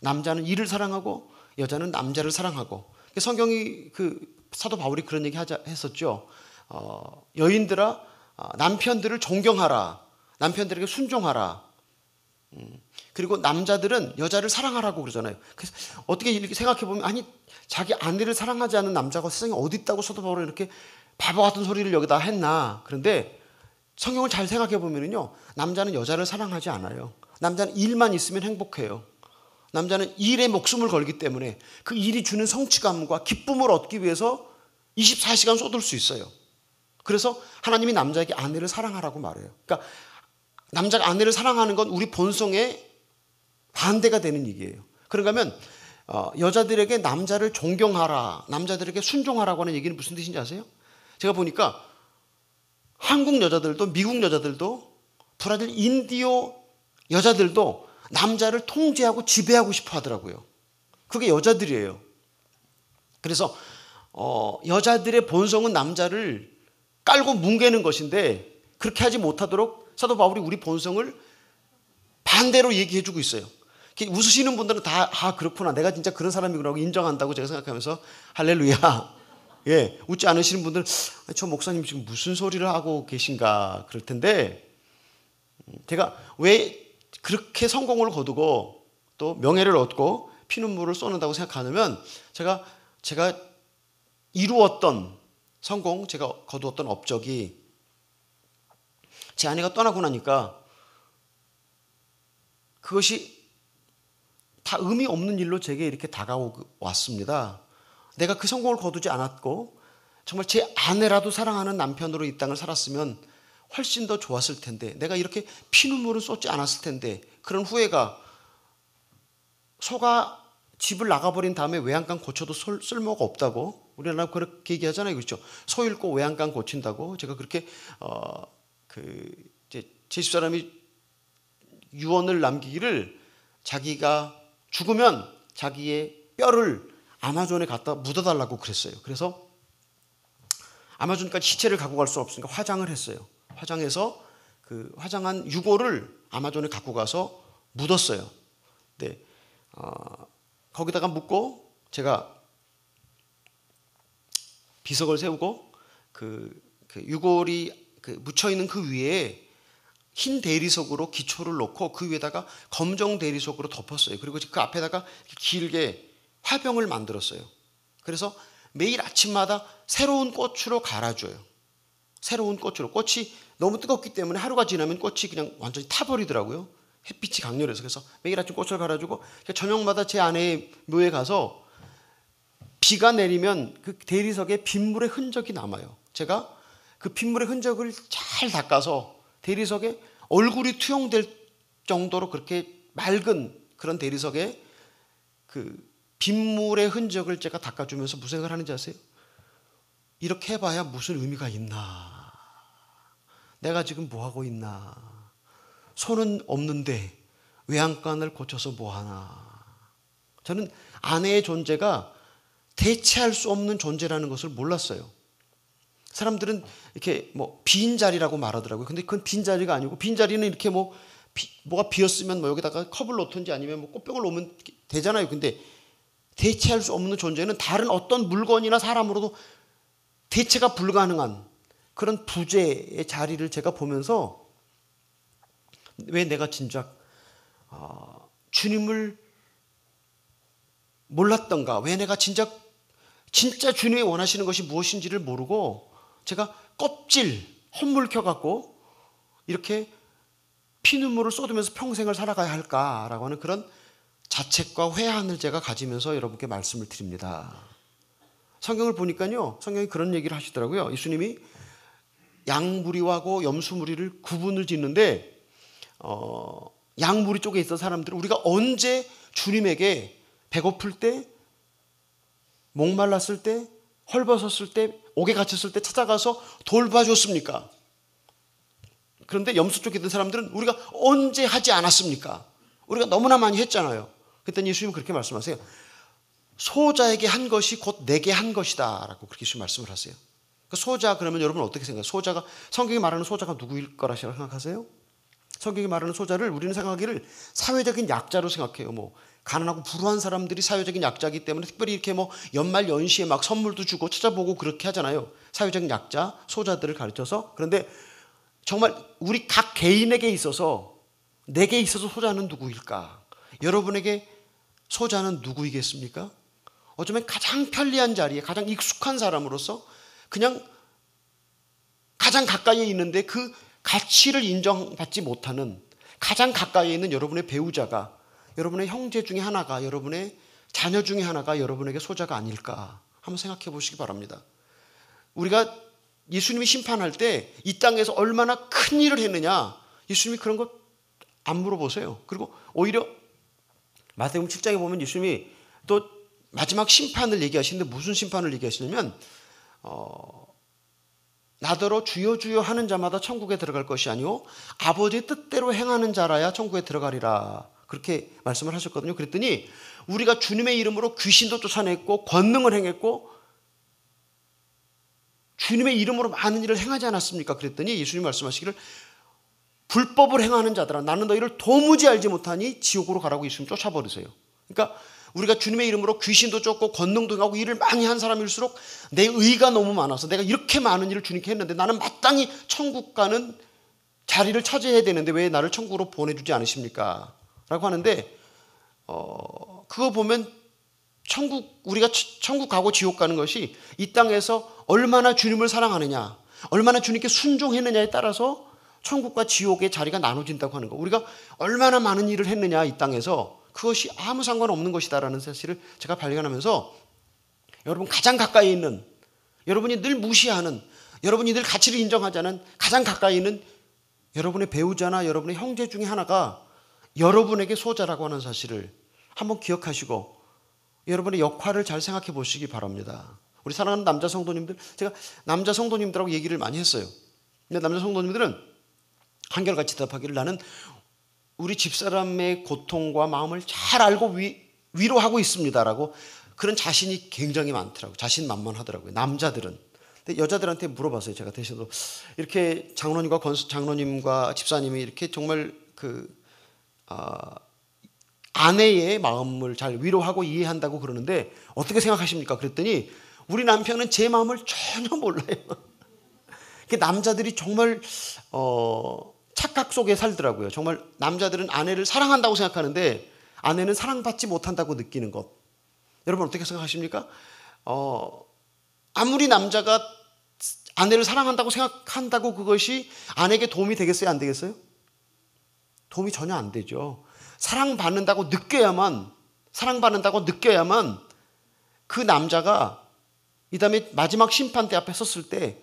남자는 일을 사랑하고 여자는 남자를 사랑하고. 성경이 사도 바울이 그런 얘기 했었죠. 여인들아, 남편들을 존경하라. 남편들에게 순종하라. 그리고 남자들은 여자를 사랑하라고 그러잖아요. 그래서 어떻게 이렇게 생각해 보면, 아니 자기 아내를 사랑하지 않는 남자가 세상에 어디 있다고 사도 바울은 이렇게 바보 같은 소리를 여기다 했나. 그런데 성경을 잘 생각해 보면요, 남자는 여자를 사랑하지 않아요. 남자는 일만 있으면 행복해요. 남자는 일에 목숨을 걸기 때문에 그 일이 주는 성취감과 기쁨을 얻기 위해서 24시간 쏟을 수 있어요. 그래서 하나님이 남자에게 아내를 사랑하라고 말해요. 그러니까 남자가 아내를 사랑하는 건 우리 본성에 반대가 되는 얘기예요. 그런가 하면 여자들에게 남자를 존경하라, 남자들에게 순종하라고 하는 얘기는 무슨 뜻인지 아세요? 제가 보니까 한국 여자들도 미국 여자들도 브라질 인디오 여자들도 남자를 통제하고 지배하고 싶어 하더라고요. 그게 여자들이에요. 그래서 여자들의 본성은 남자를 깔고 뭉개는 것인데, 그렇게 하지 못하도록 사도 바울이 우리 본성을 반대로 얘기해 주고 있어요. 웃으시는 분들은 다 그렇구나, 내가 진짜 그런 사람이구나 하고 인정한다고 제가 생각하면서 할렐루야. 예, 웃지 않으시는 분들은 저 목사님 지금 무슨 소리를 하고 계신가 그럴 텐데, 제가 왜 그렇게 성공을 거두고 또 명예를 얻고 피눈물을 쏟는다고 생각하냐면, 제가 이루었던 성공, 제가 거두었던 업적이 제 아내가 떠나고 나니까 그것이 다 의미 없는 일로 제게 이렇게 다가왔습니다. 내가 그 성공을 거두지 않았고 정말 제 아내라도 사랑하는 남편으로 이 땅을 살았으면 훨씬 더 좋았을 텐데, 내가 이렇게 피눈물을 쏟지 않았을 텐데, 그런 후회가, 소가 집을 나가버린 다음에 외양간 고쳐도 쓸모가 없다고 우리나라 그렇게 얘기하잖아요, 그렇죠? 소 잃고 외양간 고친다고. 제가 그렇게 제 집사람이 유언을 남기기를, 자기가 죽으면 자기의 뼈를 아마존에 갖다 묻어달라고 그랬어요. 그래서 아마존까지 시체를 갖고 갈 수 없으니까 화장을 했어요. 화장해서 그 화장한 유골을 아마존에 갖고 가서 묻었어요. 네, 거기다가 묻고 제가 비석을 세우고 그 유골이 묻혀 있는 그 위에 흰 대리석으로 기초를 놓고 그 위에다가 검정 대리석으로 덮었어요. 그리고 그 앞에다가 길게 화병을 만들었어요. 그래서 매일 아침마다 새로운 꽃으로 갈아줘요. 새로운 꽃으로. 꽃이 너무 뜨겁기 때문에 하루가 지나면 꽃이 그냥 완전히 타버리더라고요. 햇빛이 강렬해서. 그래서 매일 아침 꽃을 갈아주고 저녁마다 제 아내의 묘에 가서 비가 내리면 그 대리석에 빗물의 흔적이 남아요. 제가 그 빗물의 흔적을 잘 닦아서 대리석에 얼굴이 투영될 정도로 그렇게 맑은 그런 대리석에 그 빗물의 흔적을 제가 닦아주면서 무슨 생각을 하는지 아세요? 이렇게 해봐야 무슨 의미가 있나? 내가 지금 뭐하고 있나? 손은 없는데 외양간을 고쳐서 뭐하나? 저는 아내의 존재가 대체할 수 없는 존재라는 것을 몰랐어요. 사람들은 이렇게 뭐 빈자리라고 말하더라고요. 근데 그건 빈자리가 아니고, 빈자리는 이렇게 뭐가 비었으면 뭐 여기다가 컵을 놓든지 아니면 뭐 꽃병을 놓으면 되잖아요. 근데 대체할 수 없는 존재는 다른 어떤 물건이나 사람으로도 대체가 불가능한 그런 부재의 자리를 제가 보면서 왜 내가 진작 주님을 몰랐던가, 왜 내가 진짜 주님이 원하시는 것이 무엇인지를 모르고 제가 껍질 헛물켜갖고 이렇게 피눈물을 쏟으면서 평생을 살아가야 할까라고 하는 그런 자책과 회한을 제가 가지면서 여러분께 말씀을 드립니다. 성경을 보니까요, 성경이 그런 얘기를 하시더라고요. 예수님이 양무리하고 염소무리를 구분을 짓는데 양무리 쪽에 있던 사람들은 우리가 언제 주님에게 배고플 때, 목말랐을 때, 헐벗었을 때, 옥에 갇혔을 때 찾아가서 돌봐줬습니까? 그런데 염소 쪽에 있던 사람들은 우리가 언제 하지 않았습니까? 우리가 너무나 많이 했잖아요. 그랬더니 예수님은 그렇게 말씀하세요. 소자에게 한 것이 곧 내게 한 것이다 라고 그렇게 예수님 말씀을 하세요. 소자 그러면 여러분 어떻게 생각해요? 소자가, 성경이 말하는 소자가 누구일 거라 생각하세요? 성경이 말하는 소자를 우리는 생각하기를 사회적인 약자로 생각해요. 뭐 가난하고 불우한 사람들이 사회적인 약자이기 때문에 특별히 이렇게 뭐 연말 연시에 막 선물도 주고 찾아보고 그렇게 하잖아요. 사회적인 약자, 소자들을 가르쳐서. 그런데 정말 우리 각 개인에게 있어서, 내게 있어서 소자는 누구일까? 여러분에게 소자는 누구이겠습니까? 어쩌면 가장 편리한 자리에 가장 익숙한 사람으로서 그냥 가장 가까이에 있는데 그 가치를 인정받지 못하는 가장 가까이에 있는 여러분의 배우자가, 여러분의 형제 중에 하나가, 여러분의 자녀 중에 하나가 여러분에게 소자가 아닐까 한번 생각해 보시기 바랍니다. 우리가 예수님이 심판할 때 이 땅에서 얼마나 큰 일을 했느냐, 예수님이 그런 것 안 물어보세요. 그리고 오히려 마태복음 7장에 보면 예수님이 또 마지막 심판을 얘기하시는데 무슨 심판을 얘기하시냐면 나더러 주여 주여 하는 자마다 천국에 들어갈 것이 아니오 아버지의 뜻대로 행하는 자라야 천국에 들어가리라, 그렇게 말씀을 하셨거든요. 그랬더니 우리가 주님의 이름으로 귀신도 쫓아냈고 권능을 행했고 주님의 이름으로 많은 일을 행하지 않았습니까? 그랬더니 예수님 말씀하시기를 불법을 행하는 자들아 나는 너희를 도무지 알지 못하니 지옥으로 가라고 예수님 쫓아버리세요. 그러니까 우리가 주님의 이름으로 귀신도 쫓고 권능도 하고 일을 많이 한 사람일수록 내 의가 너무 많아서 내가 이렇게 많은 일을 주님께 했는데 나는 마땅히 천국 가는 자리를 차지해야 되는데 왜 나를 천국으로 보내주지 않으십니까? 라고 하는데 그거 보면 우리가 천국 가고 지옥 가는 것이 이 땅에서 얼마나 주님을 사랑하느냐, 얼마나 주님께 순종했느냐에 따라서 천국과 지옥의 자리가 나눠진다고 하는 거. 우리가 얼마나 많은 일을 했느냐 이 땅에서, 그것이 아무 상관없는 것이다라는 사실을 제가 발견하면서 여러분 가장 가까이 있는, 여러분이 늘 무시하는, 여러분이 늘 가치를 인정하지 않은 가장 가까이 있는 여러분의 배우자나 여러분의 형제 중에 하나가 여러분에게 소자라고 하는 사실을 한번 기억하시고 여러분의 역할을 잘 생각해 보시기 바랍니다. 우리 사랑하는 남자 성도님들, 제가 남자 성도님들하고 얘기를 많이 했어요. 근데 남자 성도님들은 한결같이 대답하기를 나는 우리 집사람의 고통과 마음을 잘 알고 위로하고 있습니다라고 그런 자신이 굉장히 많더라고요. 자신만만하더라고요. 남자들은. 근데 여자들한테 물어봤어요. 제가 대신으로 이렇게 장로님과 집사님이 이렇게 정말 아내의 마음을 잘 위로하고 이해한다고 그러는데 어떻게 생각하십니까? 그랬더니 우리 남편은 제 마음을 전혀 몰라요. 남자들이 정말 착각 속에 살더라고요. 정말 남자들은 아내를 사랑한다고 생각하는데 아내는 사랑받지 못한다고 느끼는 것. 여러분 어떻게 생각하십니까? 아무리 남자가 아내를 사랑한다고 생각한다고 그것이 아내에게 도움이 되겠어요? 안 되겠어요? 도움이 전혀 안 되죠. 사랑받는다고 느껴야만 그 남자가 이 다음에 마지막 심판대 앞에 섰을 때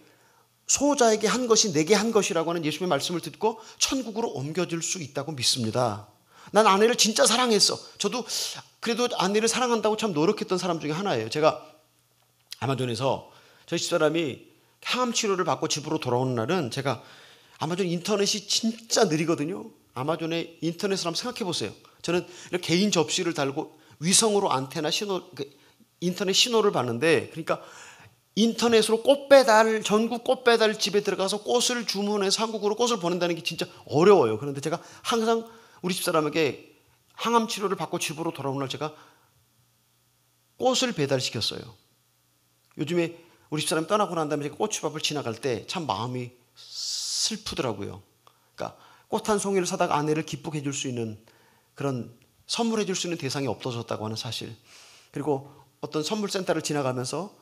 소자에게 한 것이 내게 한 것이라고 하는 예수님의 말씀을 듣고 천국으로 옮겨질 수 있다고 믿습니다. 난 아내를 진짜 사랑했어. 저도 그래도 아내를 사랑한다고 참 노력했던 사람 중에 하나예요. 제가 아마존에서 저희 집사람이 항암 치료를 받고 집으로 돌아오는 날은 제가 아마존 인터넷이 진짜 느리거든요. 아마존의 인터넷을 한번 생각해 보세요. 저는 개인 접시를 달고 위성으로 안테나 인터넷 신호를 받는데, 그러니까 인터넷으로 꽃배달, 전국 꽃배달 집에 들어가서 꽃을 주문해서 한국으로 꽃을 보낸다는 게 진짜 어려워요. 그런데 제가 항상 우리 집사람에게 항암 치료를 받고 집으로 돌아오는 날 제가 꽃을 배달시켰어요. 요즘에 우리 집사람이 떠나고 난 다음에 제가 꼬치밥을 지나갈 때 참 마음이 슬프더라고요. 그러니까 꽃 한 송이를 사다가 아내를 기쁘게 해줄 수 있는 그런 선물해 줄 수 있는 대상이 없어졌다고 하는 사실. 그리고 어떤 선물 센터를 지나가면서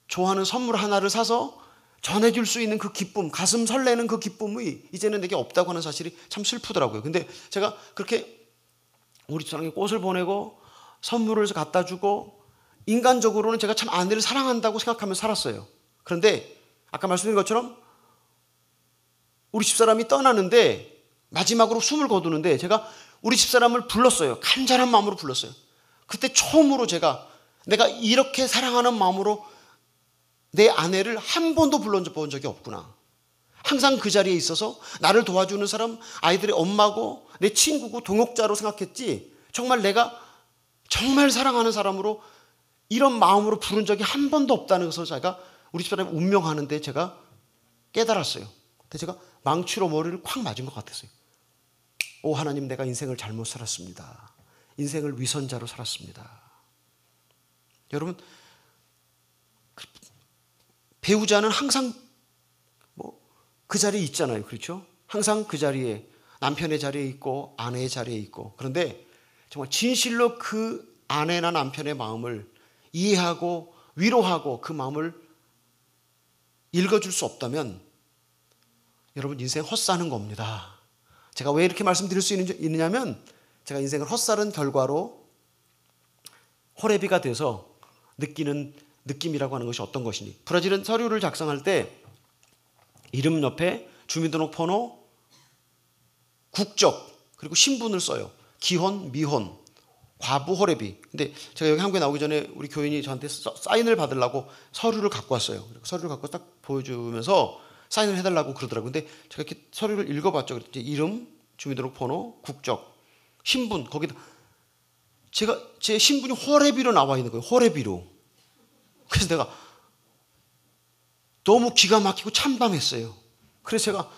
좋아하는 선물 하나를 사서 전해줄 수 있는 그 기쁨, 가슴 설레는 그 기쁨이 이제는 내게 없다고 하는 사실이 참 슬프더라고요. 근데 제가 그렇게 우리 집사람에게 꽃을 보내고 선물을 갖다 주고 인간적으로는 제가 참 아내를 사랑한다고 생각하며 살았어요. 그런데 아까 말씀드린 것처럼 우리 집사람이 떠나는데 마지막으로 숨을 거두는데 제가 우리 집사람을 불렀어요. 간절한 마음으로 불렀어요. 그때 처음으로 내가 이렇게 사랑하는 마음으로 내 아내를 한 번도 불러본 적이 없구나. 항상 그 자리에 있어서 나를 도와주는 사람, 아이들의 엄마고 내 친구고 동역자로 생각했지, 정말 내가 정말 사랑하는 사람으로 이런 마음으로 부른 적이 한 번도 없다는 것을 제가 우리 집사람이 운명하는데 제가 깨달았어요. 근데 제가 망치로 머리를 콱 맞은 것 같았어요. 오 하나님, 내가 인생을 잘못 살았습니다. 인생을 위선자로 살았습니다. 여러분, 배우자는 항상 그 자리에 있잖아요. 그렇죠? 항상 그 자리에, 남편의 자리에 있고 아내의 자리에 있고. 그런데 정말 진실로 그 아내나 남편의 마음을 이해하고 위로하고 그 마음을 읽어줄 수 없다면 여러분, 인생 헛사는 겁니다. 제가 왜 이렇게 말씀드릴 수 있느냐면, 제가 인생을 헛사는 결과로 호레비가 돼서 느끼는 느낌이라고 하는 것이 어떤 것이니, 브라질은 서류를 작성할 때 이름 옆에 주민등록번호, 국적, 그리고 신분을 써요. 기혼, 미혼, 과부, 호레비. 근데 제가 여기 한국에 나오기 전에 우리 교인이 저한테 사인을 받으려고 서류를 갖고 왔어요. 서류를 갖고 딱 보여주면서 사인을 해달라고 그러더라고요. 근데 제가 이렇게 서류를 읽어봤죠. 이제 이름, 주민등록번호, 국적, 신분, 거기다 제 신분이 호레비로 나와 있는 거예요. 호레비로. 그래서 내가 너무 기가 막히고 참담했어요. 그래서 제가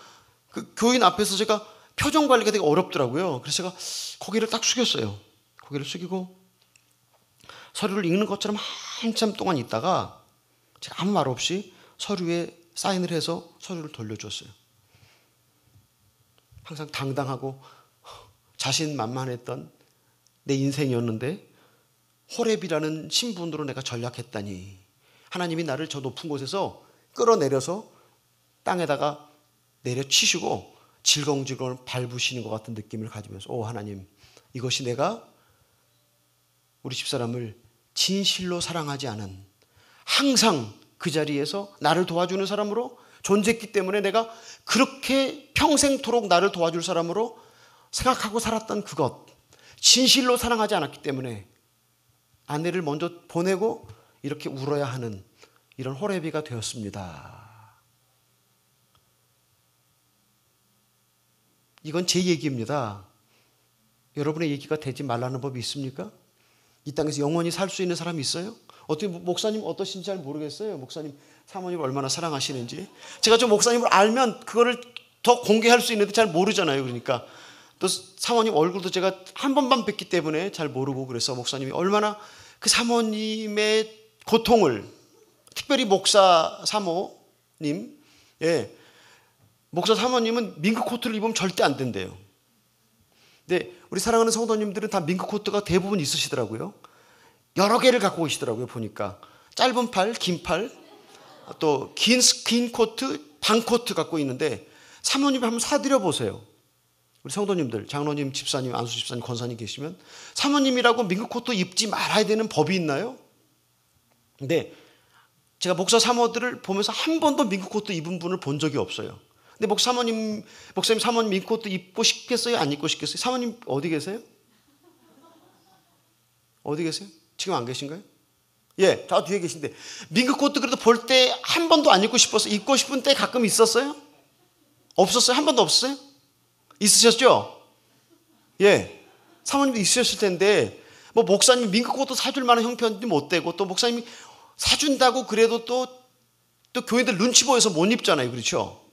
그 교인 앞에서 제가 표정 관리가 되게 어렵더라고요. 그래서 제가 고개를 딱 숙였어요. 고개를 숙이고 서류를 읽는 것처럼 한참 동안 있다가 제가 아무 말 없이 서류에 사인을 해서 서류를 돌려줬어요. 항상 당당하고 자신만만했던 내 인생이었는데 호렙이라는 신분으로 내가 전락했다니, 하나님이 나를 저 높은 곳에서 끌어내려서 땅에다가 내려치시고 질겅질겅 밟으시는 것 같은 느낌을 가지면서, 오 하나님, 이것이 내가 우리 집사람을 진실로 사랑하지 않은, 항상 그 자리에서 나를 도와주는 사람으로 존재했기 때문에 내가 그렇게 평생토록 나를 도와줄 사람으로 생각하고 살았던 그것, 진실로 사랑하지 않았기 때문에 아내를 먼저 보내고 이렇게 울어야 하는 이런 호레비가 되었습니다. 이건 제 얘기입니다. 여러분의 얘기가 되지 말라는 법이 있습니까? 이 땅에서 영원히 살 수 있는 사람이 있어요? 어떻게, 목사님 어떠신지 잘 모르겠어요. 목사님 사모님 얼마나 사랑하시는지. 제가 좀 목사님을 알면 그거를 더 공개할 수 있는데 잘 모르잖아요. 그러니까 또 사모님 얼굴도 제가 한 번만 뵙기 때문에 잘 모르고, 그래서 목사님이 얼마나 그 사모님의 고통을, 특별히 목사 사모님, 목사 사모님은 밍크 코트를 입으면 절대 안 된대요. 근데 우리 사랑하는 성도님들은 다 밍크 코트가 대부분 있으시더라고요. 여러 개를 갖고 계시더라고요. 보니까 짧은 팔, 긴 팔, 또 긴 코트, 방 코트 갖고 있는데 사모님 한번 사드려 보세요. 우리 성도님들, 장로님, 집사님, 안수 집사님, 권사님 계시면 사모님이라고 민국 코트 입지 말아야 되는 법이 있나요? 근데 제가 목사 사모들을 보면서 한 번도 민국 코트 입은 분을 본 적이 없어요. 근데 목사님 사모님 민국 코트 입고 싶겠어요? 안 입고 싶겠어요? 사모님 어디 계세요? 어디 계세요? 지금 안 계신가요? 예, 저 뒤에 계신데 민국 코트 그래도 볼 때 한 번도 안 입고 싶어서 입고 싶은 때 가끔 있었어요? 없었어요? 한 번도 없었어요? 있으셨죠? 예, 사모님도 있으셨을 텐데 뭐 목사님이 민국 코트 사줄 만한 형편도 못 되고 또 목사님이 사준다고 그래도 또 교인들 눈치 보여서 못 입잖아요, 그렇죠?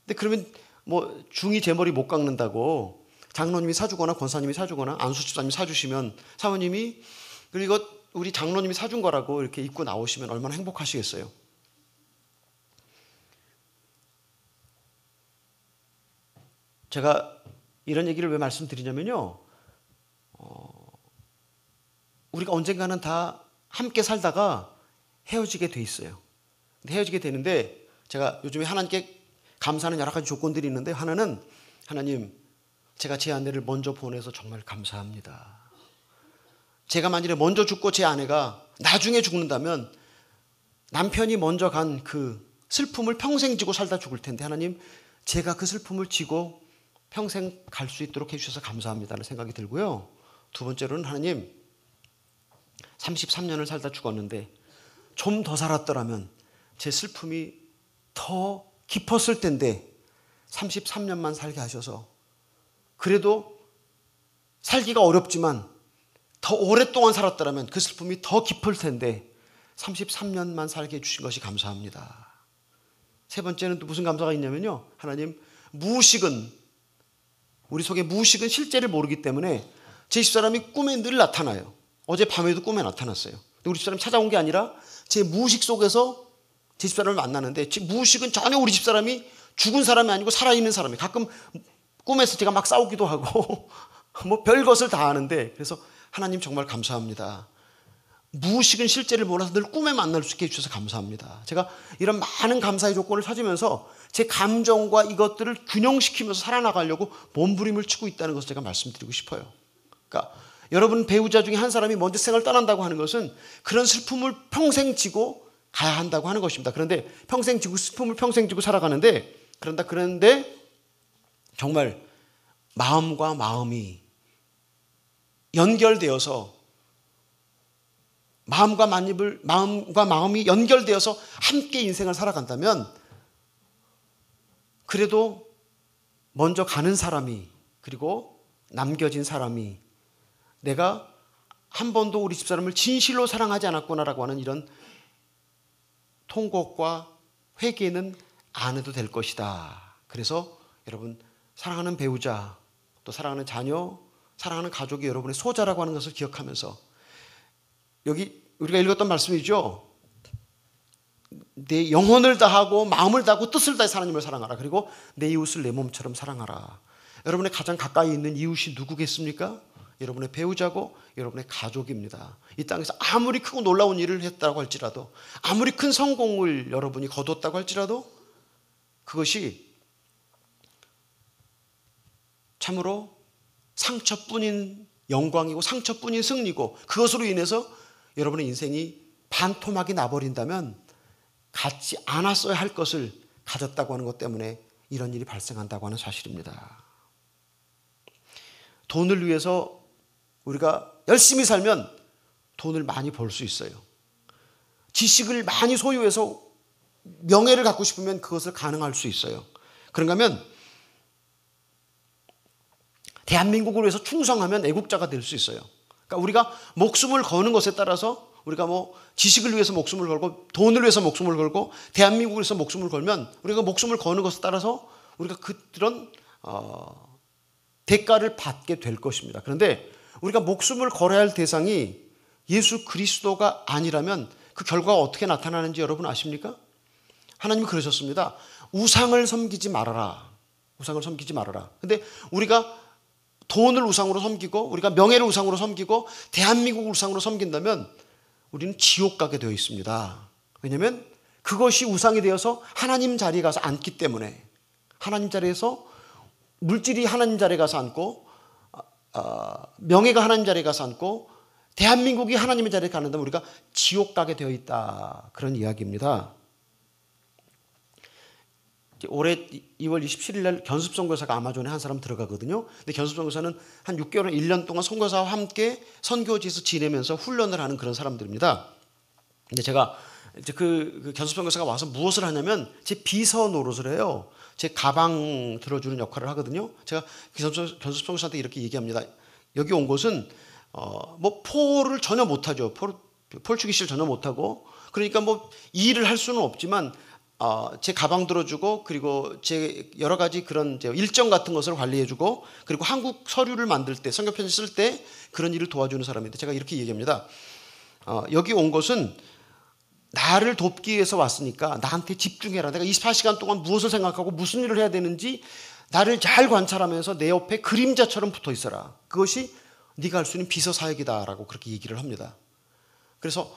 근데 그러면 뭐 중이 제 머리 못 깎는다고 장로님이 사주거나 권사님이 사주거나 안수 집사님이 사주시면 사모님이 그리고 우리 장로님이 사준 거라고 이렇게 입고 나오시면 얼마나 행복하시겠어요? 제가 이런 얘기를 왜 말씀드리냐면요. 우리가 언젠가는 다 함께 살다가 헤어지게 돼 있어요. 근데 헤어지게 되는데 제가 요즘에 하나님께 감사하는 여러 가지 조건들이 있는데 하나는 하나님 제가 제 아내를 먼저 보내서 정말 감사합니다. 제가 만일에 먼저 죽고 제 아내가 나중에 죽는다면 남편이 먼저 간 그 슬픔을 평생 지고 살다 죽을 텐데 하나님 제가 그 슬픔을 지고 평생 갈 수 있도록 해주셔서 감사합니다라는 생각이 들고요. 두 번째로는 하나님 33년을 살다 죽었는데 좀 더 살았더라면 제 슬픔이 더 깊었을 텐데 33년만 살게 하셔서 그래도 살기가 어렵지만 더 오랫동안 살았더라면 그 슬픔이 더 깊을 텐데 33년만 살게 해주신 것이 감사합니다. 세 번째는 또 무슨 감사가 있냐면요. 하나님 무의식은 우리 속에 무의식은 실제를 모르기 때문에 제 집사람이 꿈에 늘 나타나요. 어제 밤에도 꿈에 나타났어요. 근데 우리 집사람이 찾아온 게 아니라 제 무의식 속에서 제 집사람을 만나는데 제 무의식은 전혀 우리 집사람이 죽은 사람이 아니고 살아있는 사람이에요. 가끔 꿈에서 제가 막 싸우기도 하고 뭐 별것을 다 하는데 그래서 하나님 정말 감사합니다. 무의식은 실제를 몰라서 늘 꿈에 만날 수 있게 해주셔서 감사합니다. 제가 이런 많은 감사의 조건을 찾으면서 제 감정과 이것들을 균형시키면서 살아나가려고 몸부림을 치고 있다는 것을 제가 말씀드리고 싶어요. 그러니까 여러분 배우자 중에 한 사람이 먼저 생을 떠난다고 하는 것은 그런 슬픔을 평생 지고 가야 한다고 하는 것입니다. 그런데 평생 지고 슬픔을 평생 지고 살아가는데 그런데 정말 마음과 마음이 연결되어서 마음과 마음이 연결되어서 함께 인생을 살아간다면 그래도 먼저 가는 사람이 그리고 남겨진 사람이 내가 한 번도 우리 집사람을 진실로 사랑하지 않았구나라고 하는 이런 통곡과 회개는 안 해도 될 것이다. 그래서 여러분 사랑하는 배우자 또 사랑하는 자녀 사랑하는 가족이 여러분의 소자라고 하는 것을 기억하면서 여기 우리가 읽었던 말씀이죠. 내 영혼을 다하고 마음을 다하고 뜻을 다해 하나님을 사랑하라. 그리고 내 이웃을 내 몸처럼 사랑하라. 여러분의 가장 가까이 있는 이웃이 누구겠습니까? 여러분의 배우자고 여러분의 가족입니다. 이 땅에서 아무리 크고 놀라운 일을 했다고 할지라도 아무리 큰 성공을 여러분이 거뒀다고 할지라도 그것이 참으로 상처뿐인 영광이고 상처뿐인 승리고 그것으로 인해서 여러분의 인생이 반토막이 나버린다면 갖지 않았어야 할 것을 가졌다고 하는 것 때문에 이런 일이 발생한다고 하는 사실입니다. 돈을 위해서 우리가 열심히 살면 돈을 많이 벌 수 있어요. 지식을 많이 소유해서 명예를 갖고 싶으면 그것을 가능할 수 있어요. 그런가 하면 대한민국을 위해서 충성하면 애국자가 될 수 있어요. 그러니까 우리가 목숨을 거는 것에 따라서 우리가 뭐 지식을 위해서 목숨을 걸고 돈을 위해서 목숨을 걸고 대한민국을 위해서 목숨을 걸면 우리가 목숨을 거는 것에 따라서 우리가 그런 대가를 받게 될 것입니다. 그런데 우리가 목숨을 걸어야 할 대상이 예수 그리스도가 아니라면 그 결과가 어떻게 나타나는지 여러분 아십니까? 하나님이 그러셨습니다. 우상을 섬기지 말아라. 우상을 섬기지 말아라. 근데 우리가 돈을 우상으로 섬기고 우리가 명예를 우상으로 섬기고 대한민국을 우상으로 섬긴다면 우리는 지옥 가게 되어 있습니다. 왜냐하면 그것이 우상이 되어서 하나님 자리에 가서 앉기 때문에, 하나님 자리에서 물질이 하나님 자리에 가서 앉고, 명예가 하나님 자리에 가서 앉고, 대한민국이 하나님의 자리에 가는다면 우리가 지옥 가게 되어 있다, 그런 이야기입니다. 올해 2월 27일 날 견습선교사가 아마존에 한 사람 들어가거든요. 근데 견습선교사는 한 6개월, 1년 동안 선교사와 함께 선교지에서 지내면서 훈련을 하는 그런 사람들입니다. 근데 제가 이제 그 견습선교사가 와서 무엇을 하냐면 제 비서 노릇을 해요. 제 가방 들어주는 역할을 하거든요. 제가 견습선교사한테 이렇게 얘기합니다. 여기 온 곳은 뭐 포를 전혀 못하죠. 폴추기시를 전혀 못하고, 그러니까 뭐 일을 할 수는 없지만 제 가방 들어주고, 그리고 제 여러 가지 그런 일정 같은 것을 관리해주고, 그리고 한국 서류를 만들 때, 선교편지 쓸 때 그런 일을 도와주는 사람인데, 제가 이렇게 얘기합니다. 여기 온 것은 나를 돕기 위해서 왔으니까 나한테 집중해라. 내가 24시간 동안 무엇을 생각하고 무슨 일을 해야 되는지 나를 잘 관찰하면서 내 옆에 그림자처럼 붙어 있어라. 그것이 네가 할 수 있는 비서 사역이다라고 그렇게 얘기를 합니다. 그래서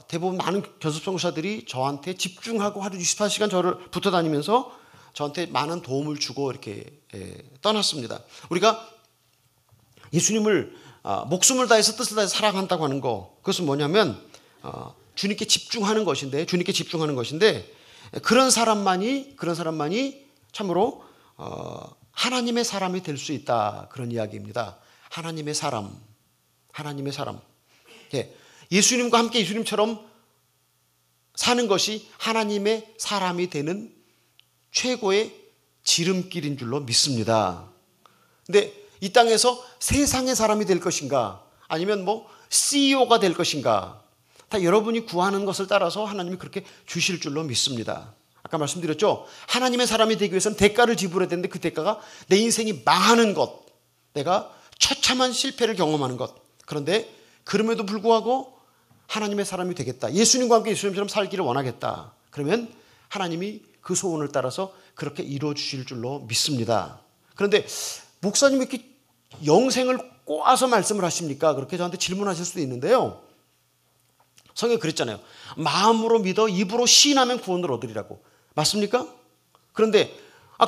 대부분 많은 견습선교사들이 저한테 집중하고 하루 24시간 저를 붙어 다니면서 저한테 많은 도움을 주고 이렇게 떠났습니다. 우리가 예수님을 목숨을 다해서 뜻을 다해서 사랑한다고 하는 거, 그것은 뭐냐면 주님께 집중하는 것인데, 그런 사람만이 참으로 하나님의 사람이 될 수 있다, 그런 이야기입니다. 하나님의 사람. 예수님과 함께 예수님처럼 사는 것이 하나님의 사람이 되는 최고의 지름길인 줄로 믿습니다. 근데 이 땅에서 세상의 사람이 될 것인가, 아니면 뭐 CEO가 될 것인가, 다 여러분이 구하는 것을 따라서 하나님이 그렇게 주실 줄로 믿습니다. 아까 말씀드렸죠. 하나님의 사람이 되기 위해서는 대가를 지불해야 되는데, 그 대가가 내 인생이 망하는 것, 내가 처참한 실패를 경험하는 것. 그런데 그럼에도 불구하고 하나님의 사람이 되겠다, 예수님과 함께 예수님처럼 살기를 원하겠다, 그러면 하나님이 그 소원을 따라서 그렇게 이루어 주실 줄로 믿습니다. 그런데 목사님이 이렇게 영생을 꼬아서 말씀을 하십니까? 그렇게 저한테 질문하실 수도 있는데요. 성경에 그랬잖아요. 마음으로 믿어 입으로 시인하면 구원을 얻으리라고. 맞습니까? 그런데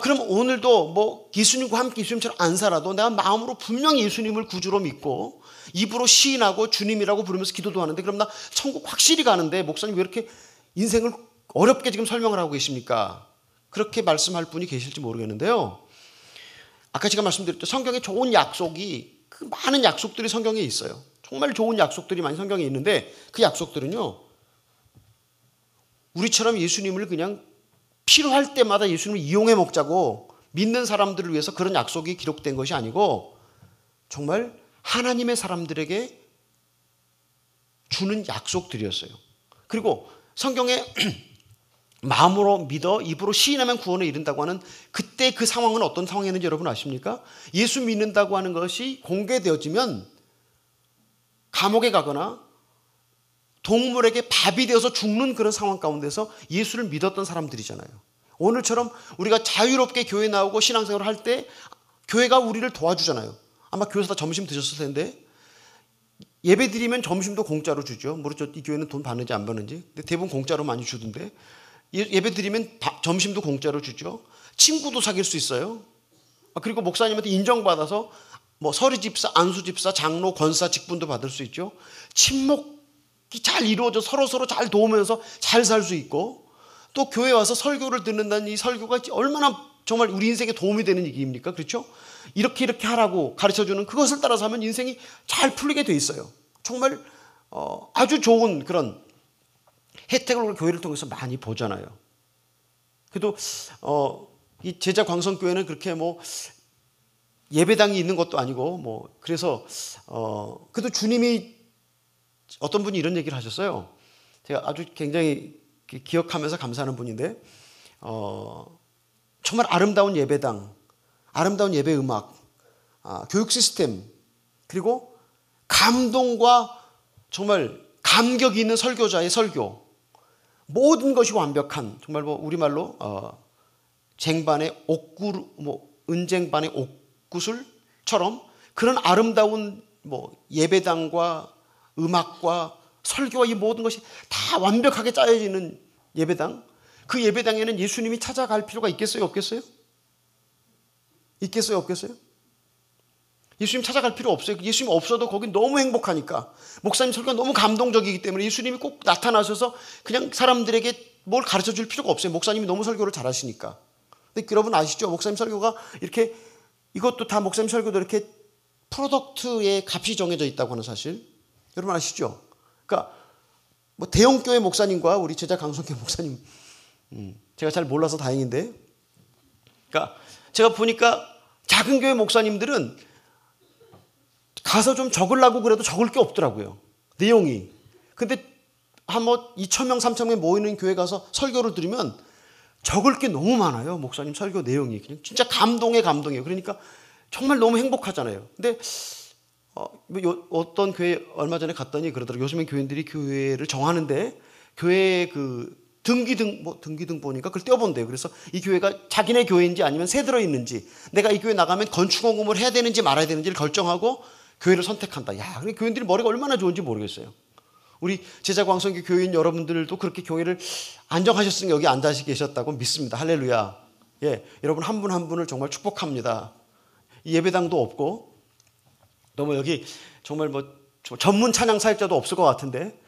그럼 오늘도 뭐 예수님과 함께 예수님처럼 안 살아도 내가 마음으로 분명히 예수님을 구주로 믿고 입으로 시인하고 주님이라고 부르면서 기도도 하는데, 그럼 나 천국 확실히 가는데 목사님 왜 이렇게 인생을 어렵게 지금 설명을 하고 계십니까? 그렇게 말씀할 분이 계실지 모르겠는데요. 아까 제가 말씀드렸죠. 성경에 좋은 약속이, 그 많은 약속들이 성경에 있어요. 정말 좋은 약속들이 많이 성경에 있는데, 그 약속들은요, 우리처럼 예수님을 그냥 필요할 때마다 예수님을 이용해 먹자고 믿는 사람들을 위해서 그런 약속이 기록된 것이 아니고, 정말 하나님의 사람들에게 주는 약속들이었어요. 그리고 성경에 마음으로 믿어 입으로 시인하면 구원에 이른다고 하는, 그때 그 상황은 어떤 상황이었는지 여러분 아십니까? 예수 믿는다고 하는 것이 공개되어지면 감옥에 가거나 동물에게 밥이 되어서 죽는 그런 상황 가운데서 예수를 믿었던 사람들이잖아요. 오늘처럼 우리가 자유롭게 교회 나오고 신앙생활을 할 때 교회가 우리를 도와주잖아요. 아마 교회에서 다 점심 드셨을 텐데, 예배 드리면 점심도 공짜로 주죠. 모르죠, 이 교회는 돈 받는지 안 받는지. 근데 대부분 공짜로 많이 주던데, 예배 드리면 점심도 공짜로 주죠. 친구도 사귈 수 있어요. 그리고 목사님한테 인정받아서 뭐 서리집사, 안수집사, 장로, 권사 직분도 받을 수 있죠. 친목이 잘 이루어져 서로 잘 도우면서 잘 살 수 있고, 또 교회 와서 설교를 듣는다는 이 설교가 얼마나 정말 우리 인생에 도움이 되는 얘기입니까? 그렇죠? 이렇게 하라고 가르쳐주는 그것을 따라서 하면 인생이 잘 풀리게 돼 있어요. 정말 아주 좋은 그런 혜택을 교회를 통해서 많이 보잖아요. 그래도 이 제자 광성교회는 그렇게 뭐 예배당이 있는 것도 아니고 뭐, 그래서 그래도 주님이, 어떤 분이 이런 얘기를 하셨어요. 제가 아주 굉장히 기억하면서 감사하는 분인데, 정말 아름다운 예배당, 아름다운 예배 음악, 교육 시스템, 그리고 감동과 정말 감격이 있는 설교자의 설교, 모든 것이 완벽한, 정말 뭐 우리말로 쟁반의 옥구, 뭐 은쟁반의 옥구슬처럼 그런 아름다운 뭐 예배당과 음악과 설교와 이 모든 것이 다 완벽하게 짜여지는 예배당. 그 예배당에는 예수님이 찾아갈 필요가 있겠어요? 없겠어요? 있겠어요? 없겠어요? 예수님 찾아갈 필요 없어요. 예수님 없어도 거긴 너무 행복하니까. 목사님 설교가 너무 감동적이기 때문에 예수님이 꼭 나타나셔서 그냥 사람들에게 뭘 가르쳐 줄 필요가 없어요. 목사님이 너무 설교를 잘하시니까. 근데 여러분 아시죠? 목사님 설교가 이렇게, 이것도 다 목사님 설교도 이렇게 프로덕트의 값이 정해져 있다고 하는 사실. 여러분 아시죠? 그러니까 뭐 대형교회 목사님과 우리 제자 강성교 목사님, 제가 잘 몰라서 다행인데, 그러니까 제가 보니까 작은 교회 목사님들은 가서 좀 적으려고 그래도 적을 게 없더라고요. 내용이. 근데 한 뭐 2,000명, 3,000명 모이는 교회 가서 설교를 들으면 적을 게 너무 많아요. 목사님 설교 내용이. 그냥 진짜 감동이에요. 그러니까 정말 너무 행복하잖아요. 근데 어떤 교회 얼마 전에 갔더니 그러더라고요. 요즘엔 교인들이 교회를 정하는데 교회 그 등기등본인가 그걸 떼어본대요. 그래서 이 교회가 자기네 교회인지 아니면 새 들어있는지, 내가 이 교회 나가면 건축원금을 해야 되는지 말아야 되는지를 결정하고 교회를 선택한다. 야, 근데 교인들이 머리가 얼마나 좋은지 모르겠어요. 우리 제자광성교 교인 여러분들도 그렇게 교회를 안정하셨으니까 여기 앉아 계셨다고 믿습니다. 할렐루야. 예, 여러분 한 분 한 분을 정말 축복합니다. 예배당도 없고 너무 여기 정말 뭐 전문 찬양 사역자도 없을 것 같은데,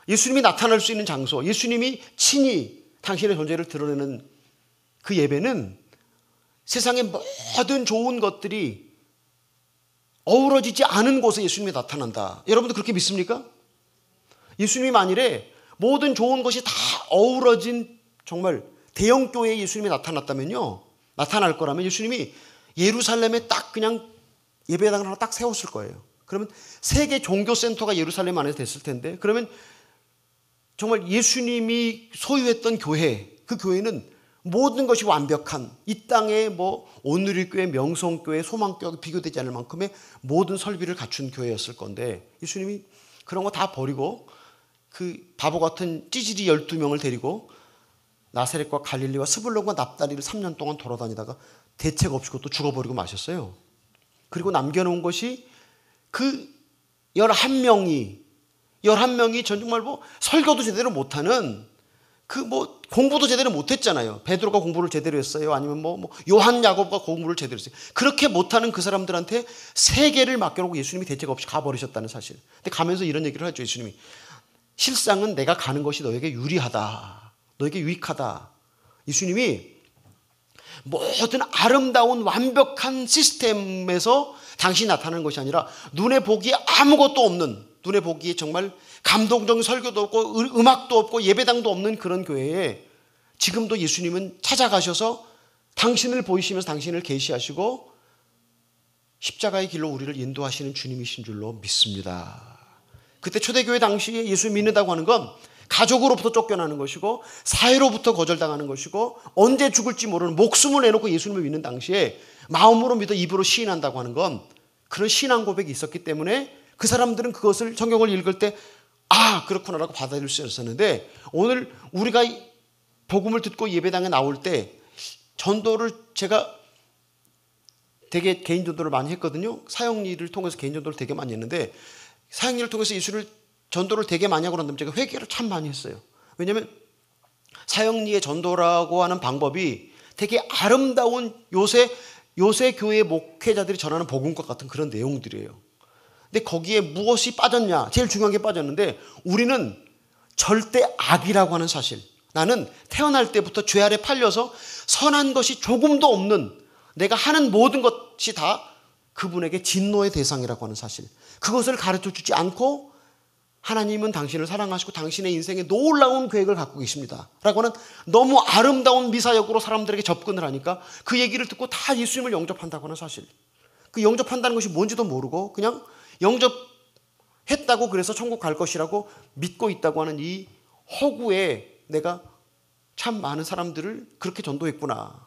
예수님이 나타날 수 있는 장소, 예수님이 친히 당신의 존재를 드러내는 그 예배는 세상의 모든 좋은 것들이 어우러지지 않은 곳에 예수님이 나타난다. 여러분도 그렇게 믿습니까? 예수님이 만일에 모든 좋은 것이 다 어우러진 정말 대형 교회에 예수님이 나타났다면요, 나타날 거라면 예수님이 예루살렘에 딱 그냥 예배당을 하나 딱 세웠을 거예요. 그러면 세계 종교센터가 예루살렘 안에서 됐을 텐데, 그러면 정말 예수님이 소유했던 교회, 그 교회는 모든 것이 완벽한, 이 땅에 뭐 온누리교회, 명성교회, 소망교회가 비교되지 않을 만큼의 모든 설비를 갖춘 교회였을 건데, 예수님이 그런 거 다 버리고 그 바보 같은 찌질이 12명을 데리고 나사렛과 갈릴리와 스불론과 납달리를 3년 동안 돌아다니다가 대책 없이 그것도 죽어버리고 마셨어요. 그리고 남겨놓은 것이 그 11명이 정말 뭐 설교도 제대로 못하는, 그 뭐 공부도 제대로 못했잖아요. 베드로가 공부를 제대로 했어요? 아니면 뭐 요한, 야고보가 공부를 제대로 했어요? 그렇게 못하는 그 사람들한테 세계를 맡겨놓고 예수님이 대책 없이 가버리셨다는 사실. 근데 가면서 이런 얘기를 하죠. 예수님이 실상은 내가 가는 것이 너에게 유리하다, 너에게 유익하다. 예수님이 모든 아름다운 완벽한 시스템에서 당신이 나타나는 것이 아니라 눈에 보기에 아무것도 없는, 눈에 보기에 정말 감동적인 설교도 없고 음악도 없고 예배당도 없는 그런 교회에 지금도 예수님은 찾아가셔서 당신을 보이시면서 당신을 계시하시고 십자가의 길로 우리를 인도하시는 주님이신 줄로 믿습니다. 그때 초대교회 당시에 예수 믿는다고 하는 건 가족으로부터 쫓겨나는 것이고 사회로부터 거절당하는 것이고 언제 죽을지 모르는 목숨을 내놓고 예수님을 믿는 당시에 마음으로 믿어 입으로 시인한다고 하는 건 그런 신앙 고백이 있었기 때문에 그 사람들은 그것을 성경을 읽을 때 아, 그렇구나라고 받아들일 수 있었는데, 오늘 우리가 복음을 듣고 예배당에 나올 때 전도를 제가 되게 개인 전도를 많이 했거든요. 사형리를 통해서 개인 전도를 되게 많이 했는데, 사형리를 통해서 예수를 전도를 되게 많이 하고 난 다음에 제가 회개를 참 많이 했어요. 왜냐하면 사형리의 전도라고 하는 방법이 되게 아름다운 요새 교회 목회자들이 전하는 복음과 같은 그런 내용들이에요. 근데 거기에 무엇이 빠졌냐? 제일 중요한 게 빠졌는데, 우리는 절대 악이라고 하는 사실. 나는 태어날 때부터 죄 아래 팔려서 선한 것이 조금도 없는, 내가 하는 모든 것이 다 그분에게 진노의 대상이라고 하는 사실. 그것을 가르쳐 주지 않고 하나님은 당신을 사랑하시고 당신의 인생에 놀라운 계획을 갖고 계십니다 라고 하는 너무 아름다운 미사역으로 사람들에게 접근을 하니까 그 얘기를 듣고 다 예수님을 영접한다고 하는 사실. 그 영접한다는 것이 뭔지도 모르고 그냥 영접했다고 그래서 천국 갈 것이라고 믿고 있다고 하는 이 허구에 내가 참 많은 사람들을 그렇게 전도했구나.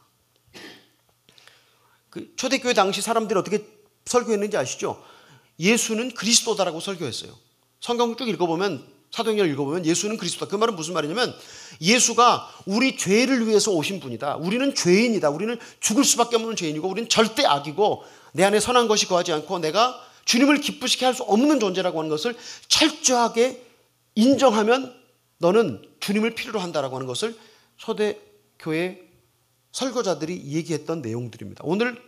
그 초대교회 당시 사람들이 어떻게 설교했는지 아시죠? 예수는 그리스도다라고 설교했어요. 성경 쭉 읽어보면, 사도행전 읽어보면 예수는 그리스도다. 그 말은 무슨 말이냐면 예수가 우리 죄를 위해서 오신 분이다. 우리는 죄인이다. 우리는 죽을 수밖에 없는 죄인이고 우리는 절대 악이고 내 안에 선한 것이 거하지 않고 내가 주님을 기쁘시게 할 수 없는 존재라고 하는 것을 철저하게 인정하면 너는 주님을 필요로 한다라고 하는 것을 초대교회 설교자들이 얘기했던 내용들입니다. 오늘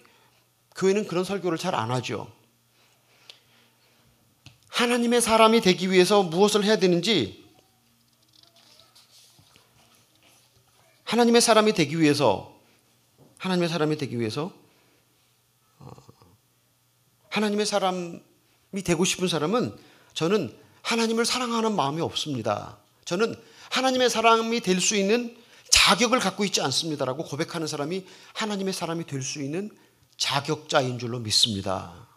교회는 그런 설교를 잘 안 하죠. 하나님의 사람이 되기 위해서 무엇을 해야 되는지, 하나님의 사람이 되기 위해서 하나님의 사람이 되고 싶은 사람은, 저는 하나님을 사랑하는 마음이 없습니다. 저는 하나님의 사람이 될 수 있는 자격을 갖고 있지 않습니다라고 고백하는 사람이 하나님의 사람이 될 수 있는 자격자인 줄로 믿습니다.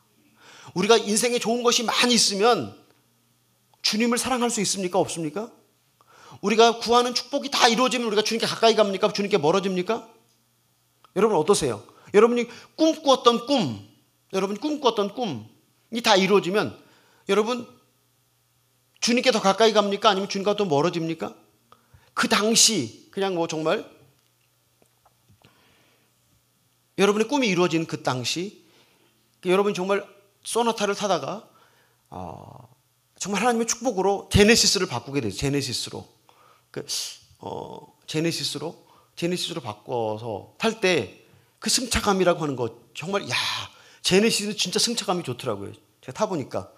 우리가 인생에 좋은 것이 많이 있으면 주님을 사랑할 수 있습니까? 없습니까? 우리가 구하는 축복이 다 이루어지면 우리가 주님께 가까이 갑니까? 주님께 멀어집니까? 여러분 어떠세요? 여러분이 꿈꾸었던 꿈이 다 이루어지면 여러분 주님께 더 가까이 갑니까? 아니면 주님과 더 멀어집니까? 그 당시 그냥 정말 여러분의 꿈이 이루어지는 그 당시, 여러분이 정말 소나타를 타다가 정말 하나님의 축복으로 제네시스를 바꾸게 되죠. 제네시스로 바꿔서 탈 때 그 승차감이라고 하는 거, 정말 제네시스는 진짜 승차감이 좋더라고요. 제가 타보니까.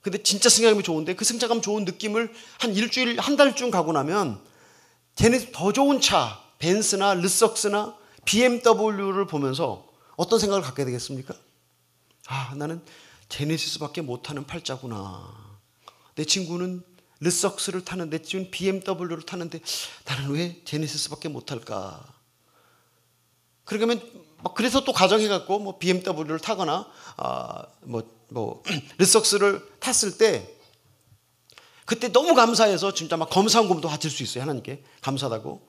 근데 진짜 승차감이 좋은데, 그 승차감 좋은 느낌을 한 일주일, 한 달쯤 가고 나면 제네시스 더 좋은 차, 벤츠나 르석스나 BMW를 보면서 어떤 생각을 갖게 되겠습니까? 나는 제네시스밖에 못 타는 팔자구나. 내 친구는 르석스를 타는데, 내 친구는 BMW를 타는데 나는 왜 제네시스밖에 못 탈까? 그러면 그래서 또 가정해갖고 BMW를 타거나 르석스를 탔을 때 그때 너무 감사해서 진짜 막 검사원금도 바칠 수 있어요. 하나님께 감사하다고.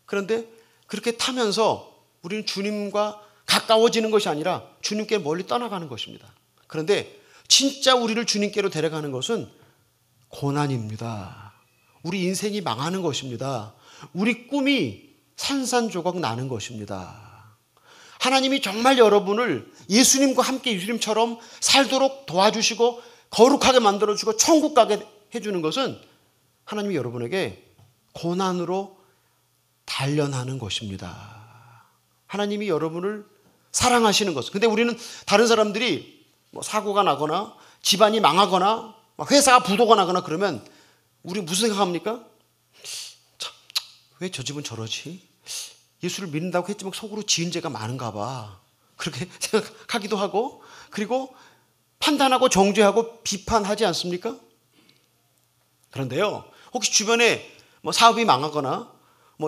그런데 그렇게 타면서 우리는 주님과 가까워지는 것이 아니라 주님께 멀리 떠나가는 것입니다. 그런데 진짜 우리를 주님께로 데려가는 것은 고난입니다. 우리 인생이 망하는 것입니다. 우리 꿈이 산산조각 나는 것입니다. 하나님이 정말 여러분을 예수님과 함께 예수님처럼 살도록 도와주시고 거룩하게 만들어주고 천국 가게 해주는 것은 하나님이 여러분에게 고난으로 단련하는 것입니다. 하나님이 여러분을 사랑하시는 것은. 근데 우리는 다른 사람들이 사고가 나거나 집안이 망하거나 회사가 부도가 나거나 그러면 우리 무슨 생각합니까? 왜 저 집은 저러지? 예수를 믿는다고 했지만 속으로 지은 죄가 많은가 봐. 그렇게 생각하기도 하고, 그리고 판단하고 정죄하고 비판하지 않습니까? 그런데요, 혹시 주변에 사업이 망하거나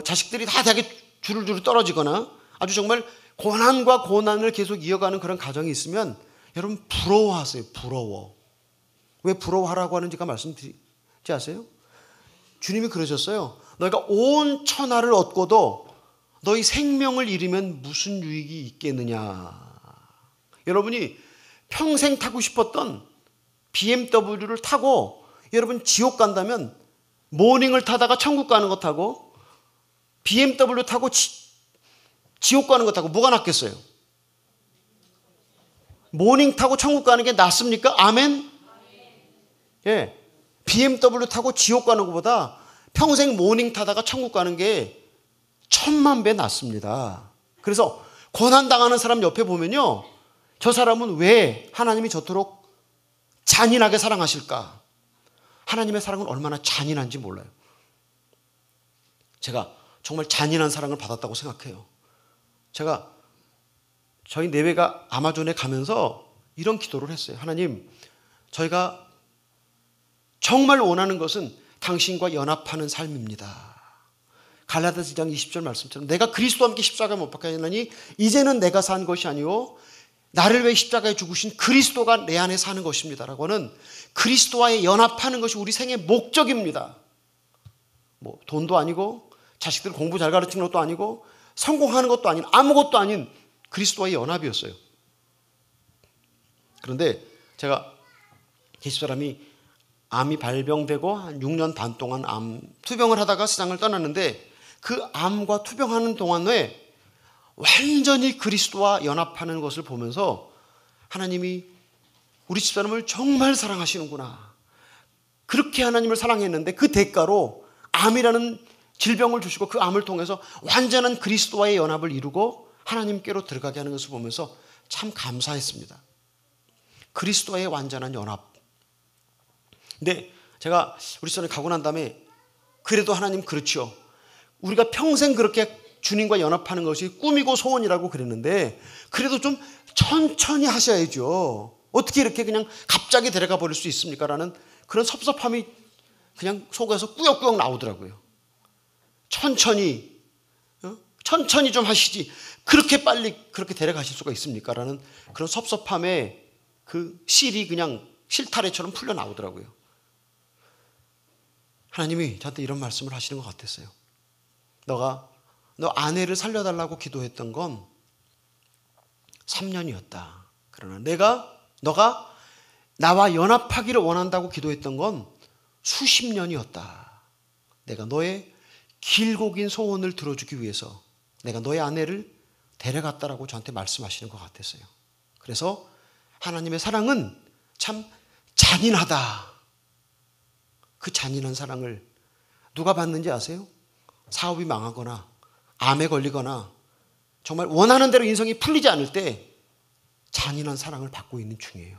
자식들이 다 대학에 주르르 떨어지거나 아주 정말 고난과 고난을 계속 이어가는 그런 가정이 있으면 여러분 부러워하세요. 부러워. 왜 부러워하라고 하는지가 말씀드리지 아세요? 주님이 그러셨어요. 너희가 온 천하를 얻고도 너희 생명을 잃으면 무슨 유익이 있겠느냐. 여러분이 평생 타고 싶었던 BMW를 타고 여러분 지옥 간다면, 모닝을 타다가 천국 가는 것 타고 BMW 타고 지옥 가는 것 타고 뭐가 낫겠어요? 모닝 타고 천국 가는 게 낫습니까? 아멘? 예. BMW 타고 지옥 가는 것보다 평생 모닝 타다가 천국 가는 게 1000만 배 낫습니다. 그래서 고난당하는 사람 옆에 보면요, 저 사람은 왜 하나님이 저토록 잔인하게 사랑하실까? 하나님의 사랑은 얼마나 잔인한지 몰라요. 제가 정말 잔인한 사랑을 받았다고 생각해요. 제가 저희 내외가 아마존에 가면서 이런 기도를 했어요. 하나님, 저희가 정말 원하는 것은 당신과 연합하는 삶입니다. 갈라디아서 2장 20절 말씀처럼 내가 그리스도와 함께 십자가에 못 박혀있나니 이제는 내가 산 것이 아니요 나를 위해 십자가에 죽으신 그리스도가 내 안에 사는 것입니다. 라고는 그리스도와의 연합하는 것이 우리 생의 목적입니다. 돈도 아니고 자식들 공부 잘 가르치는 것도 아니고 성공하는 것도 아닌 아무것도 아닌 그리스도와의 연합이었어요. 그런데 제가 집사람이 암이 발병되고 한 6년 반 동안 암 투병을 하다가 세상을 떠났는데, 그 암과 투병하는 동안에 완전히 그리스도와 연합하는 것을 보면서 하나님이 우리 집사람을 정말 사랑하시는구나. 그렇게 하나님을 사랑했는데 그 대가로 암이라는 질병을 주시고 그 암을 통해서 완전한 그리스도와의 연합을 이루고 하나님께로 들어가게 하는 것을 보면서 참 감사했습니다. 그리스도와의 완전한 연합. 근데 제가 우리 집사람이 가고 난 다음에 그래도 하나님 그렇죠. 우리가 평생 그렇게 주님과 연합하는 것이 꿈이고 소원이라고 그랬는데 그래도 좀 천천히 하셔야죠. 어떻게 이렇게 그냥 갑자기 데려가 버릴 수 있습니까? 라는 그런 섭섭함이 그냥 속에서 꾸역꾸역 나오더라고요. 천천히 좀 하시지 그렇게 빨리 그렇게 데려가실 수가 있습니까? 라는 그런 섭섭함에 그 실이 그냥 실타래처럼 풀려 나오더라고요. 하나님이 저한테 이런 말씀을 하시는 것 같았어요. 너 아내를 살려달라고 기도했던 건 3년이었다. 그러나 너가 나와 연합하기를 원한다고 기도했던 건 수십 년이었다. 내가 너의 길고 긴 소원을 들어주기 위해서 내가 너의 아내를 데려갔다라고 저한테 말씀하시는 것 같았어요. 그래서 하나님의 사랑은 참 잔인하다. 그 잔인한 사랑을 누가 받는지 아세요? 사업이 망하거나 암에 걸리거나 정말 원하는 대로 인생이 풀리지 않을 때 잔인한 사랑을 받고 있는 중이에요.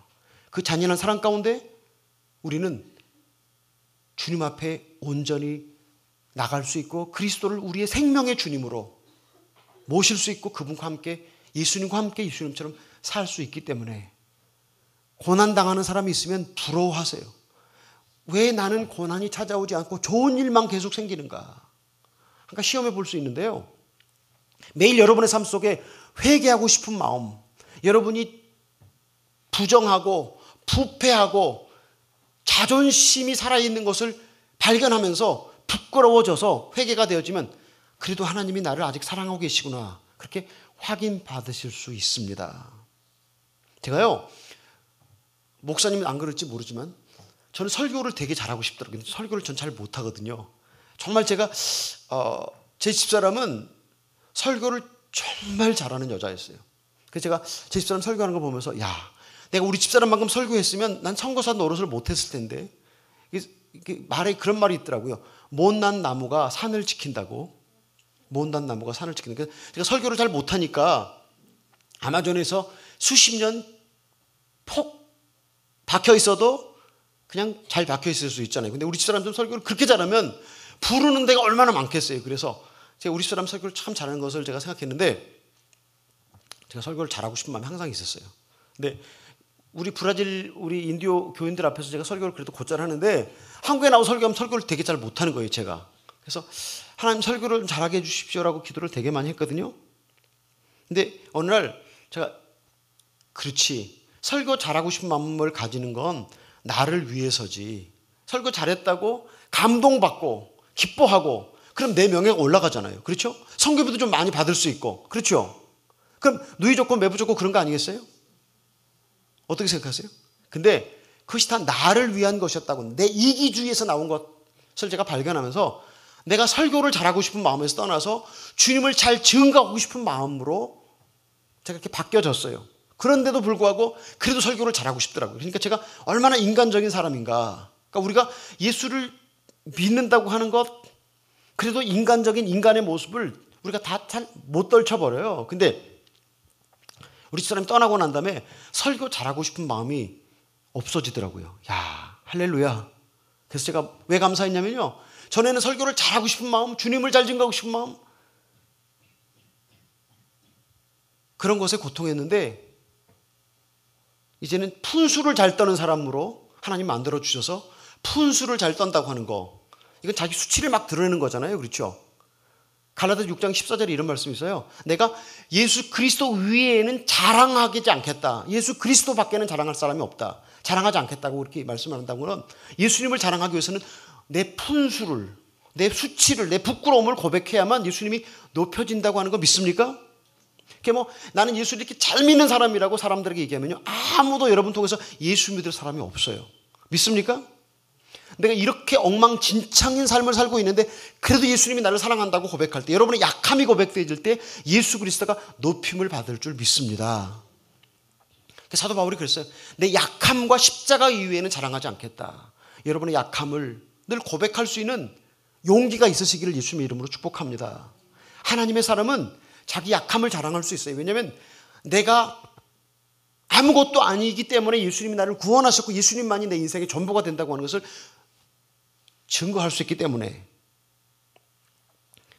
그 잔인한 사랑 가운데 우리는 주님 앞에 온전히 나갈 수 있고 그리스도를 우리의 생명의 주님으로 모실 수 있고 그분과 함께 예수님과 함께 예수님처럼 살 수 있기 때문에 고난당하는 사람이 있으면 부러워하세요. 왜 나는 고난이 찾아오지 않고 좋은 일만 계속 생기는가? 그러니까 시험해 볼 수 있는데요. 매일 여러분의 삶 속에 회개하고 싶은 마음, 여러분이 부정하고 부패하고 자존심이 살아있는 것을 발견하면서 부끄러워져서 회개가 되어지면 그래도 하나님이 나를 아직 사랑하고 계시구나. 그렇게 확인받으실 수 있습니다. 제가요, 목사님은 안 그럴지 모르지만 저는 설교를 되게 잘하고 싶더라고요. 설교를 전 잘 못하거든요. 정말 제가 제 집사람은 설교를 정말 잘하는 여자였어요. 그래서 제가 제 집사람 설교하는 거 보면서 야, 내가 우리 집사람만큼 설교했으면 난 선교사 노릇을 못했을 텐데. 말에 그런 말이 있더라고요. 못난 나무가 산을 지킨다고. 못난 나무가 산을 지킨다. 제가 설교를 잘 못하니까 아마존에서 수십 년 폭 박혀 있어도 그냥 잘 박혀 있을 수 있잖아요. 근데 우리 집사람 좀 설교를 그렇게 잘하면 부르는 데가 얼마나 많겠어요. 그래서 제가 우리 집사람 설교를 참 잘하는 것을 제가 생각했는데 제가 설교를 잘하고 싶은 마음이 항상 있었어요. 근데 우리 인디오 교인들 앞에서 제가 설교를 그래도 곧잘 하는데 한국에 나와서 설교하면 설교를 되게 잘 못하는 거예요, 제가. 그래서 하나님 설교를 잘하게 해주십시오라고 기도를 되게 많이 했거든요. 근데 어느 날 제가 그렇지, 설교 잘하고 싶은 마음을 가지는 건 나를 위해서지. 설교 잘했다고 감동받고 기뻐하고 그럼 내 명예가 올라가잖아요. 그렇죠? 성교비도 좀 많이 받을 수 있고. 그렇죠? 그럼 누이 좋고 매부 좋고 그런 거 아니겠어요? 어떻게 생각하세요? 근데 그것이 다 나를 위한 것이었다고, 내 이기주의에서 나온 것을 제가 발견하면서 내가 설교를 잘하고 싶은 마음에서 떠나서 주님을 잘 증거하고 싶은 마음으로 제가 이렇게 바뀌어졌어요. 그런데도 불구하고 그래도 설교를 잘하고 싶더라고요. 그러니까 제가 얼마나 인간적인 사람인가. 그러니까 우리가 예수를 믿는다고 하는 것, 그래도 인간적인 인간의 모습을 우리가 다 잘 못 떨쳐버려요. 근데 우리 집사람이 떠나고 난 다음에 설교 잘하고 싶은 마음이 없어지더라고요. 야, 할렐루야. 그래서 제가 왜 감사했냐면요, 전에는 설교를 잘하고 싶은 마음, 주님을 잘 증거하고 싶은 마음, 그런 것에 고통했는데 이제는 푼수를 잘 떠는 사람으로 하나님 만들어 주셔서 푼수를 잘 떤다고 하는 거, 이건 자기 수치를 막 드러내는 거잖아요. 그렇죠? 갈라디아 6장 14절에 이런 말씀이 있어요. 내가 예수 그리스도 위에는 자랑하지 않겠다. 예수 그리스도 밖에는 자랑할 사람이 없다. 자랑하지 않겠다고 이렇게 말씀한다는 것은 예수님을 자랑하기 위해서는 내 푼수를, 내 수치를, 내 부끄러움을 고백해야만 예수님이 높여진다고 하는 거 믿습니까? 나는 예수를 이렇게 잘 믿는 사람이라고 사람들에게 얘기하면요, 아무도 여러분 통해서 예수 믿을 사람이 없어요. 믿습니까? 내가 이렇게 엉망진창인 삶을 살고 있는데 그래도 예수님이 나를 사랑한다고 고백할 때, 여러분의 약함이 고백되어질 때 예수 그리스도가 높임을 받을 줄 믿습니다. 사도 바울이 그랬어요. 내 약함과 십자가 이외에는 자랑하지 않겠다. 여러분의 약함을 늘 고백할 수 있는 용기가 있으시기를 예수님의 이름으로 축복합니다. 하나님의 사람은 자기 약함을 자랑할 수 있어요. 왜냐하면 내가 아무것도 아니기 때문에 예수님이 나를 구원하셨고 예수님만이 내 인생의 전부가 된다고 하는 것을 증거할 수 있기 때문에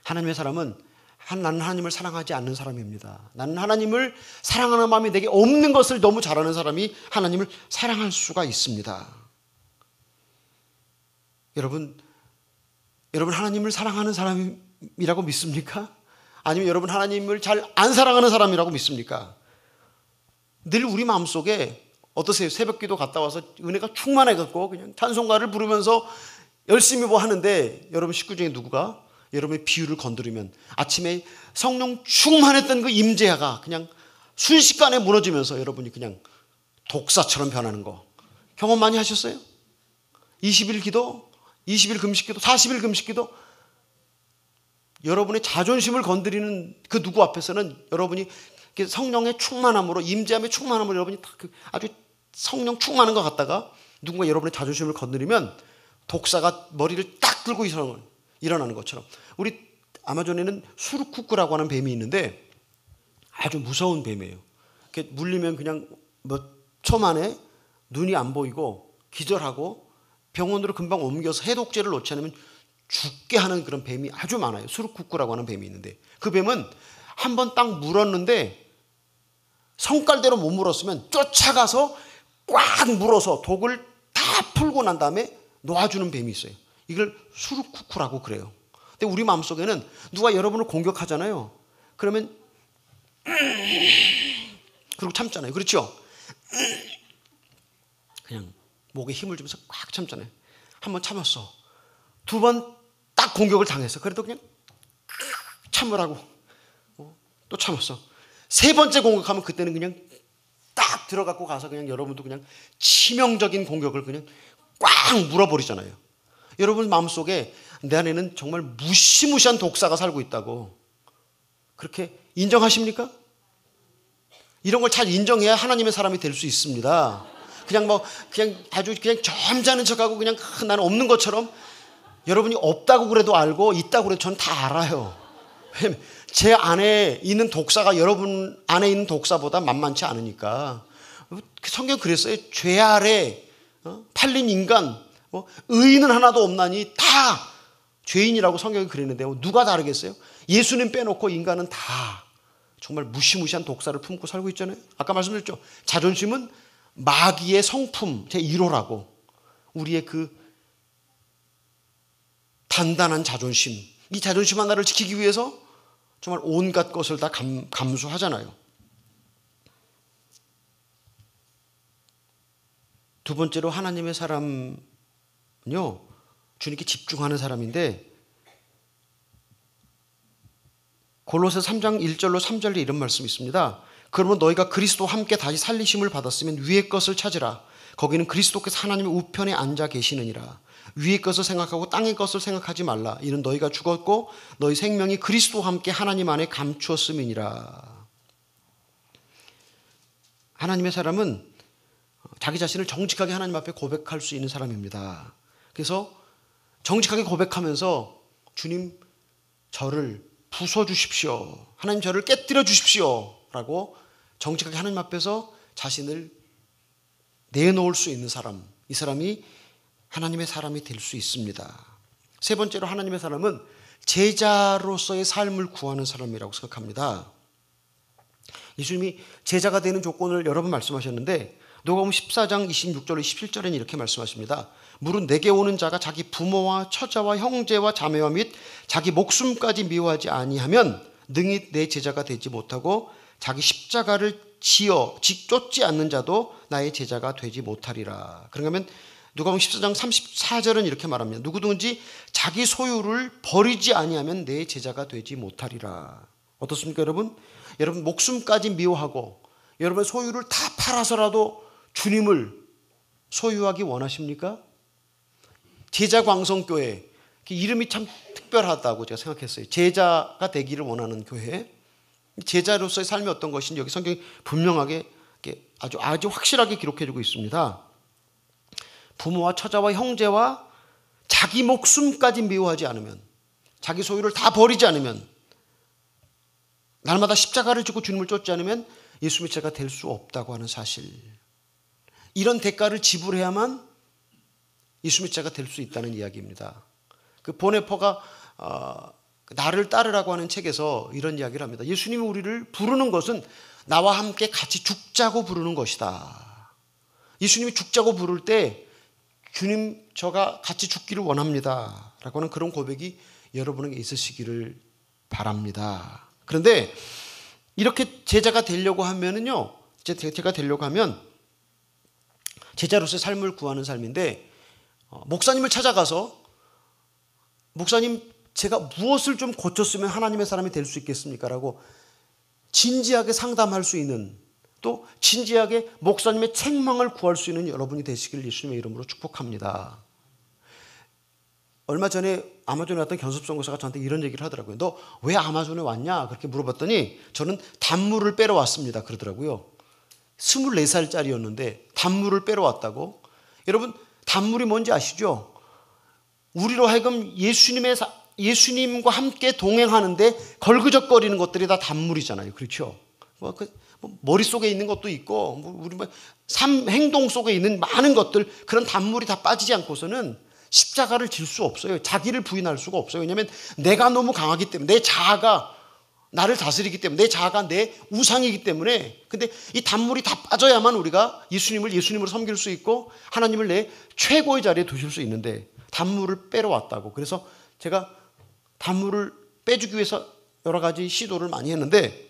하나님의 사람은 나는 하나님을 사랑하지 않는 사람입니다. 나는 하나님을 사랑하는 마음이 내게 없는 것을 너무 잘 아는 사람이 하나님을 사랑할 수가 있습니다. 여러분 하나님을 사랑하는 사람이라고 믿습니까? 아니면 여러분 하나님을 잘 안 사랑하는 사람이라고 믿습니까? 늘 우리 마음속에 어떠세요? 새벽기도 갔다 와서 은혜가 충만해갖고 그냥 찬송가를 부르면서 열심히 뭐 하는데 여러분 식구 중에 누구가 여러분의 비유를 건드리면 아침에 성령 충만했던 그 임재가 그냥 순식간에 무너지면서 여러분이 그냥 독사처럼 변하는 거 경험 많이 하셨어요? 20일 기도, 20일 금식 기도, 40일 금식 기도 여러분의 자존심을 건드리는 그 누구 앞에서는 여러분이 성령의 충만함으로 임재함의 충만함으로 여러분이 아주 성령 충만한 것 같다가 누군가 여러분의 자존심을 건드리면 독사가 머리를 딱 들고 일어나는 것처럼 우리 아마존에는 수르쿠쿠라고 하는 뱀이 있는데 아주 무서운 뱀이에요. 이렇게 물리면 그냥 몇 초 만에 눈이 안 보이고 기절하고 병원으로 금방 옮겨서 해독제를 놓지 않으면 죽게 하는 그런 뱀이 아주 많아요. 수르쿠쿠라고 하는 뱀이 있는데 그 뱀은 한 번 딱 물었는데 성깔대로 못 물었으면 쫓아가서 꽉 물어서 독을 다 풀고 난 다음에 놓아주는 뱀이 있어요. 이걸 수르쿠쿠라고 그래요. 근데 우리 마음속에는 누가 여러분을 공격하잖아요. 그러면 그리고 참잖아요. 그렇죠? 그냥 목에 힘을 주면서 꽉 참잖아요. 한 번 참았어. 두 번 딱 공격을 당했어. 그래도 그냥 참으라고 또 참았어. 세 번째 공격하면 그때는 그냥 딱 들어갖고 가서 그냥 여러분도 그냥 치명적인 공격을 그냥 꽉 물어버리잖아요. 여러분 마음속에 내 안에는 정말 무시무시한 독사가 살고 있다고 그렇게 인정하십니까? 이런 걸 잘 인정해야 하나님의 사람이 될 수 있습니다. 그냥 아주 그냥 점잖은 척하고 그냥 나는 없는 것처럼 여러분이 없다고 그래도 알고 있다고 그래도 전 다 알아요. 왜냐면 제 안에 있는 독사가 여러분 안에 있는 독사보다 만만치 않으니까. 성경 그랬어요. 죄 아래 팔린 인간 의인은 하나도 없나니 다 죄인이라고 성경이 그랬는데 누가 다르겠어요? 예수님 빼놓고 인간은 다 정말 무시무시한 독사를 품고 살고 있잖아요. 아까 말씀드렸죠. 자존심은 마귀의 성품 제1호라고. 우리의 그 단단한 자존심, 이 자존심 하나를 지키기 위해서 정말 온갖 것을 다 감수하잖아요. 두 번째로 하나님의 사람은요, 주님께 집중하는 사람인데 골로새 3장 1절로 3절에 이런 말씀이 있습니다. 그러면 너희가 그리스도와 함께 다시 살리심을 받았으면 위의 것을 찾으라. 거기는 그리스도께서 하나님의 우편에 앉아 계시느니라. 위의 것을 생각하고 땅의 것을 생각하지 말라. 이는 너희가 죽었고 너희 생명이 그리스도와 함께 하나님 안에 감추었음이니라. 하나님의 사람은 자기 자신을 정직하게 하나님 앞에 고백할 수 있는 사람입니다. 그래서 정직하게 고백하면서 주님 저를 부숴주십시오. 하나님 저를 깨뜨려 주십시오. 라고 정직하게 하나님 앞에서 자신을 내놓을 수 있는 사람, 이 사람이 하나님의 사람이 될 수 있습니다. 세 번째로 하나님의 사람은 제자로서의 삶을 구하는 사람이라고 생각합니다. 예수님이 제자가 되는 조건을 여러 번 말씀하셨는데 누가복음 14장 26절 27절에는 이렇게 말씀하십니다. 무릇 내게 오는 자가 자기 부모와 처자와 형제와 자매와 및 자기 목숨까지 미워하지 아니하면 능히 내 제자가 되지 못하고 자기 십자가를 쫓지 않는 자도 나의 제자가 되지 못하리라. 그러면 누가복음 14장 34절은 이렇게 말합니다. 누구든지 자기 소유를 버리지 아니하면 내 제자가 되지 못하리라. 어떻습니까 여러분? 여러분 목숨까지 미워하고 여러분 소유를 다 팔아서라도 주님을 소유하기 원하십니까? 제자광성교회 이름이 참 특별하다고 제가 생각했어요. 제자가 되기를 원하는 교회. 제자로서의 삶이 어떤 것인지 여기 성경이 분명하게 아주 확실하게 기록해주고 있습니다. 부모와 처자와 형제와 자기 목숨까지 미워하지 않으면, 자기 소유를 다 버리지 않으면, 날마다 십자가를 지고 주님을 쫓지 않으면 예수 믿는 자가 될 수 없다고 하는 사실. 이런 대가를 지불해야만 예수 믿는 자가 될 수 있다는 이야기입니다. 그 보네퍼가 나를 따르라고 하는 책에서 이런 이야기를 합니다. 예수님이 우리를 부르는 것은 나와 함께 같이 죽자고 부르는 것이다. 예수님이 죽자고 부를 때 주님, 저가 같이 죽기를 원합니다 라고 하는 그런 고백이 여러분에게 있으시기를 바랍니다. 그런데 이렇게 제자가 되려고 하면은요, 제가 되려고 하면 제자로서의 삶을 구하는 삶인데, 목사님을 찾아가서 목사님, 제가 무엇을 좀 고쳤으면 하나님의 사람이 될 수 있겠습니까? 라고 진지하게 상담할 수 있는, 또 진지하게 목사님의 책망을 구할 수 있는 여러분이 되시기를 예수님의 이름으로 축복합니다. 얼마 전에 아마존에 왔던 견습 선교사가 저한테 이런 얘기를 하더라고요. 너 왜 아마존에 왔냐? 그렇게 물어봤더니 저는 단물을 빼러 왔습니다 예러분요 24살짜리였는데 단물을 빼러 왔다고? 여러분, 단물이 뭔지 아시죠? 우리로 하여금 예수님과 함께 동행하는데 걸그적거리는 것들이 다 단물이잖아요. 그렇죠? 머릿속에 있는 것도 있고, 우리 삶, 행동 속에 있는 많은 것들, 그런 단물이 다 빠지지 않고서는 십자가를 질 수 없어요. 자기를 부인할 수가 없어요. 왜냐하면 내가 너무 강하기 때문에, 내 자아가 나를 다스리기 때문에, 내 자아가 내 우상이기 때문에. 근데 이 단물이 다 빠져야만 우리가 예수님으로 섬길 수 있고 하나님을 내 최고의 자리에 두실 수 있는데, 단물을 빼러 왔다고. 그래서 제가 단물을 빼주기 위해서 여러 가지 시도를 많이 했는데,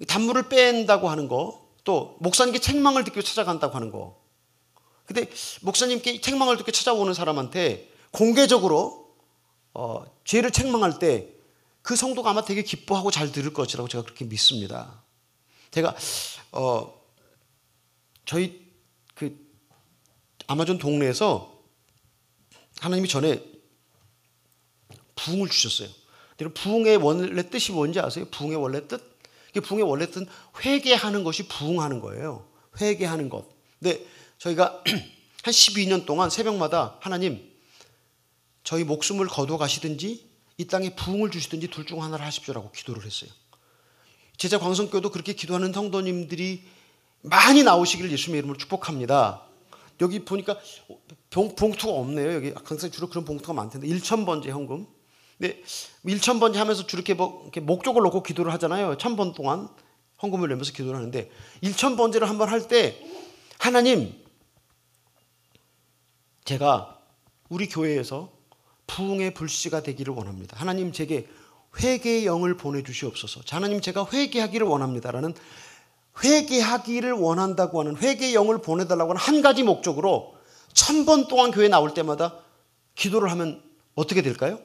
단물을 뺀다고 하는 거, 또 목사님께 책망을 듣기 위해 찾아간다고 하는 거. 근데 목사님께 책망을 듣게 찾아오는 사람한테 공개적으로 죄를 책망할 때 그 성도가 아마 되게 기뻐하고 잘 들을 것이라고 제가 그렇게 믿습니다. 제가 저희 그 아마존 동네에서 하나님이 전에 부흥을 주셨어요. 부흥의 원래 뜻이 뭔지 아세요? 부흥의 원래 뜻? 부흥의 원래 뜻은 회개하는 것이 부흥하는 거예요. 회개하는 것. 근데 저희가 한 12년 동안 새벽마다 하나님, 저희 목숨을 거둬 가시든지 이 땅에 부흥을 주시든지 둘 중 하나를 하십시오라고 기도를 했어요. 제자 광성교도 그렇게 기도하는 성도님들이 많이 나오시기를 예수님의 이름으로 축복합니다. 여기 보니까 봉투가 없네요. 여기 항상 주로 그런 봉투가 많던데 1,000번째 헌금. 근데 1,000번째 하면서 주로 이렇게 목적을 놓고 기도를 하잖아요. 1,000번 동안 헌금을 내면서 기도를 하는데, 1,000번째를 한번 할 때 하나님, 제가 우리 교회에서 부흥의 불씨가 되기를 원합니다. 하나님, 제게 회개의 영을 보내주시옵소서. 하나님, 제가 회개하기를 원합니다라는, 회개하기를 원한다고 하는, 회개의 영을 보내달라고 하는 한 가지 목적으로 1,000번 동안 교회 나올 때마다 기도를 하면 어떻게 될까요?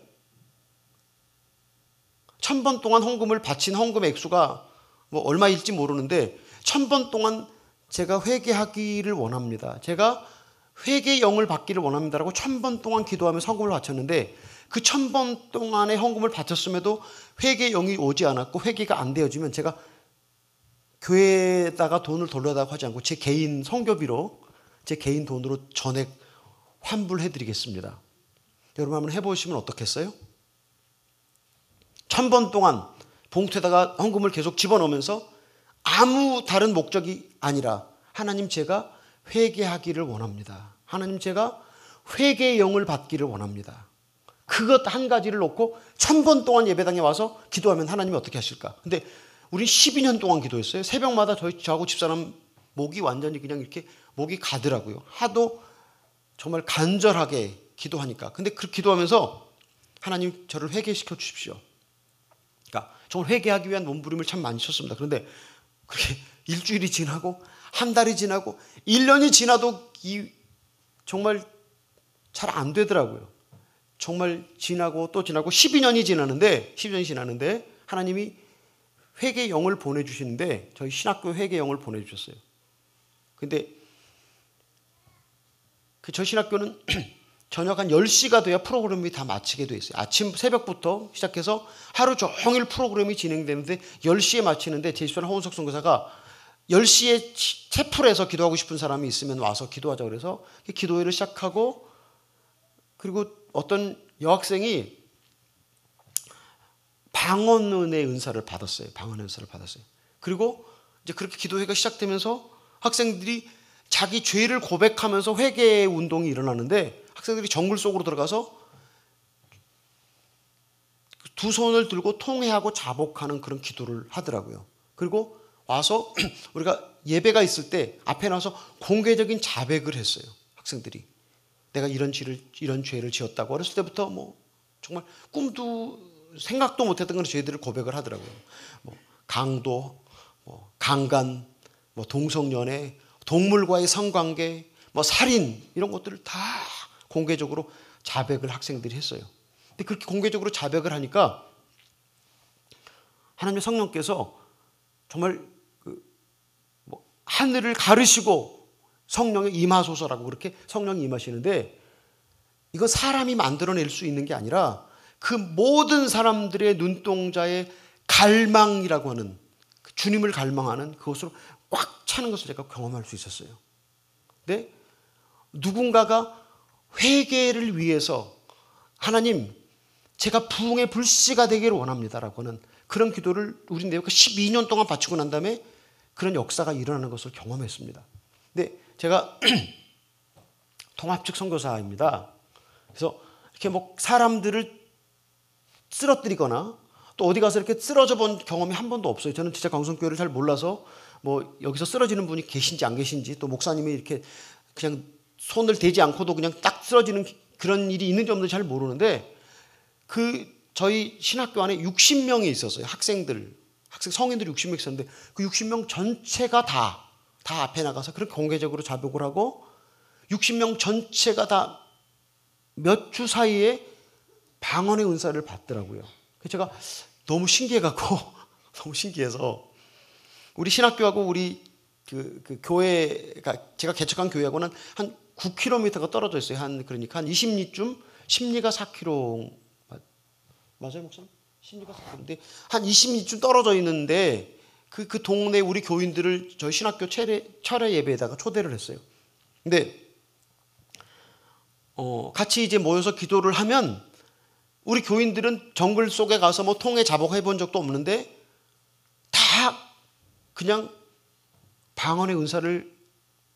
1,000번 동안 헌금을 바친 헌금 액수가 뭐 얼마일지 모르는데 1,000번 동안 제가 회개하기를 원합니다, 제가 회개의 영을 받기를 원합니다라고 1,000번 동안 기도하며 헌금을 바쳤는데, 그 1,000번 동안의 헌금을 바쳤음에도 회개의 영이 오지 않았고 회개가 안 되어지면 제가 교회에다가 돈을 돌려달라고 하지 않고 제 개인 선교비로, 제 개인 돈으로 전액 환불해드리겠습니다. 여러분 한번 해보시면 어떻겠어요? 1,000번 동안 봉투에다가 헌금을 계속 집어넣으면서 아무 다른 목적이 아니라, 하나님, 제가 회개하기를 원합니다. 하나님, 제가 회개의 영을 받기를 원합니다. 그것 한 가지를 놓고 1,000번 동안 예배당에 와서 기도하면 하나님이 어떻게 하실까? 근데 우리 12년 동안 기도했어요. 새벽마다 저하고 집사람 목이 완전히 그냥 이렇게 목이 가더라고요. 하도 정말 간절하게 기도하니까. 근데 그 기도하면서 하나님, 저를 회개시켜 주십시오. 그러니까 정말 회개하기 위한 몸부림을 참 많이 쳤습니다. 그런데 그렇게 일주일이 지나고 한 달이 지나고 1년이 지나도 정말 잘 안 되더라고요. 정말 지나고 또 지나고 12년이 지나는데 하나님이 회개의 영을 보내주시는데, 저희 신학교 회개의 영을 보내주셨어요. 근데 저희 신학교는 저녁 한 10시가 돼야 프로그램이 다 마치게 돼 있어요. 아침 새벽부터 시작해서 하루 종일 프로그램이 진행되는데 10시에 마치는데, 제 집사람 허은석 선교사가 10시에 채플에서 기도하고 싶은 사람이 있으면 와서 기도하자 그래서 기도회를 시작하고 그리고 어떤 여학생이 방언의 은사를 받았어요. 방언의 은사를 받았어요. 그리고 이제 그렇게 기도회가 시작되면서 학생들이 자기 죄를 고백하면서 회개 운동이 일어나는데, 학생들이 정글 속으로 들어가서 두 손을 들고 통회하고 자복하는 그런 기도를 하더라고요. 그리고 와서 우리가 예배가 있을 때 앞에 나와서 공개적인 자백을 했어요. 학생들이 내가 이런 죄를 지었다고 어렸을 때부터 뭐 정말 꿈도 생각도 못했던 그런 죄들을 고백을 하더라고요. 뭐 강도, 뭐 강간, 뭐 동성연애, 동물과의 성관계, 뭐 살인, 이런 것들을 다 공개적으로 자백을 학생들이 했어요. 근데 그렇게 공개적으로 자백을 하니까 하나님의 성령께서 정말 뭐 하늘을 가르시고 성령에 임하소서라고 그렇게 성령이 임하시는데, 이거 사람이 만들어낼 수 있는 게 아니라 그 모든 사람들의 눈동자의 갈망이라고 하는, 주님을 갈망하는 그것으로 꽉 차는 것을 제가 경험할 수 있었어요. 근데 누군가가 회개를 위해서 하나님, 제가 부흥의 불씨가 되기를 원합니다라고 하는 그런 기도를 우리 내가 12년 동안 바치고 난 다음에 그런 역사가 일어나는 것을 경험했습니다. 근데 제가 통합측 선교사입니다. 그래서 이렇게 뭐 사람들을 쓰러뜨리거나 또 어디 가서 이렇게 쓰러져 본 경험이 한 번도 없어요. 저는 진짜 강성교회를 잘 몰라서 뭐 여기서 쓰러지는 분이 계신지 안 계신지, 또 목사님이 이렇게 그냥 손을 대지 않고도 그냥 딱 쓰러지는 그런 일이 있는지 없는지 잘 모르는데, 저희 신학교 안에 60명이 있었어요. 성인들이 60명 있었는데 그 60명 전체가 다 앞에 나가서 그렇게 공개적으로 자복을 하고 60명 전체가 다 몇 주 사이에 방언의 은사를 받더라고요. 제가 너무 신기해갖고 너무 신기해서 우리 신학교하고 우리 그 교회가, 제가 개척한 교회하고는 한 9km가 떨어져 있어요. 그러니까 한 20리쯤, 심리가 4km 맞아요, 목사님? 심리가 4km인데 한 20리쯤 떨어져 있는데 그 동네 우리 교인들을 저희 신학교 철회 예배에다가 초대를 했어요. 근데 같이 이제 모여서 기도를 하면 우리 교인들은 정글 속에 가서 뭐 통해 자복해 본 적도 없는데 다 그냥 방언의 은사를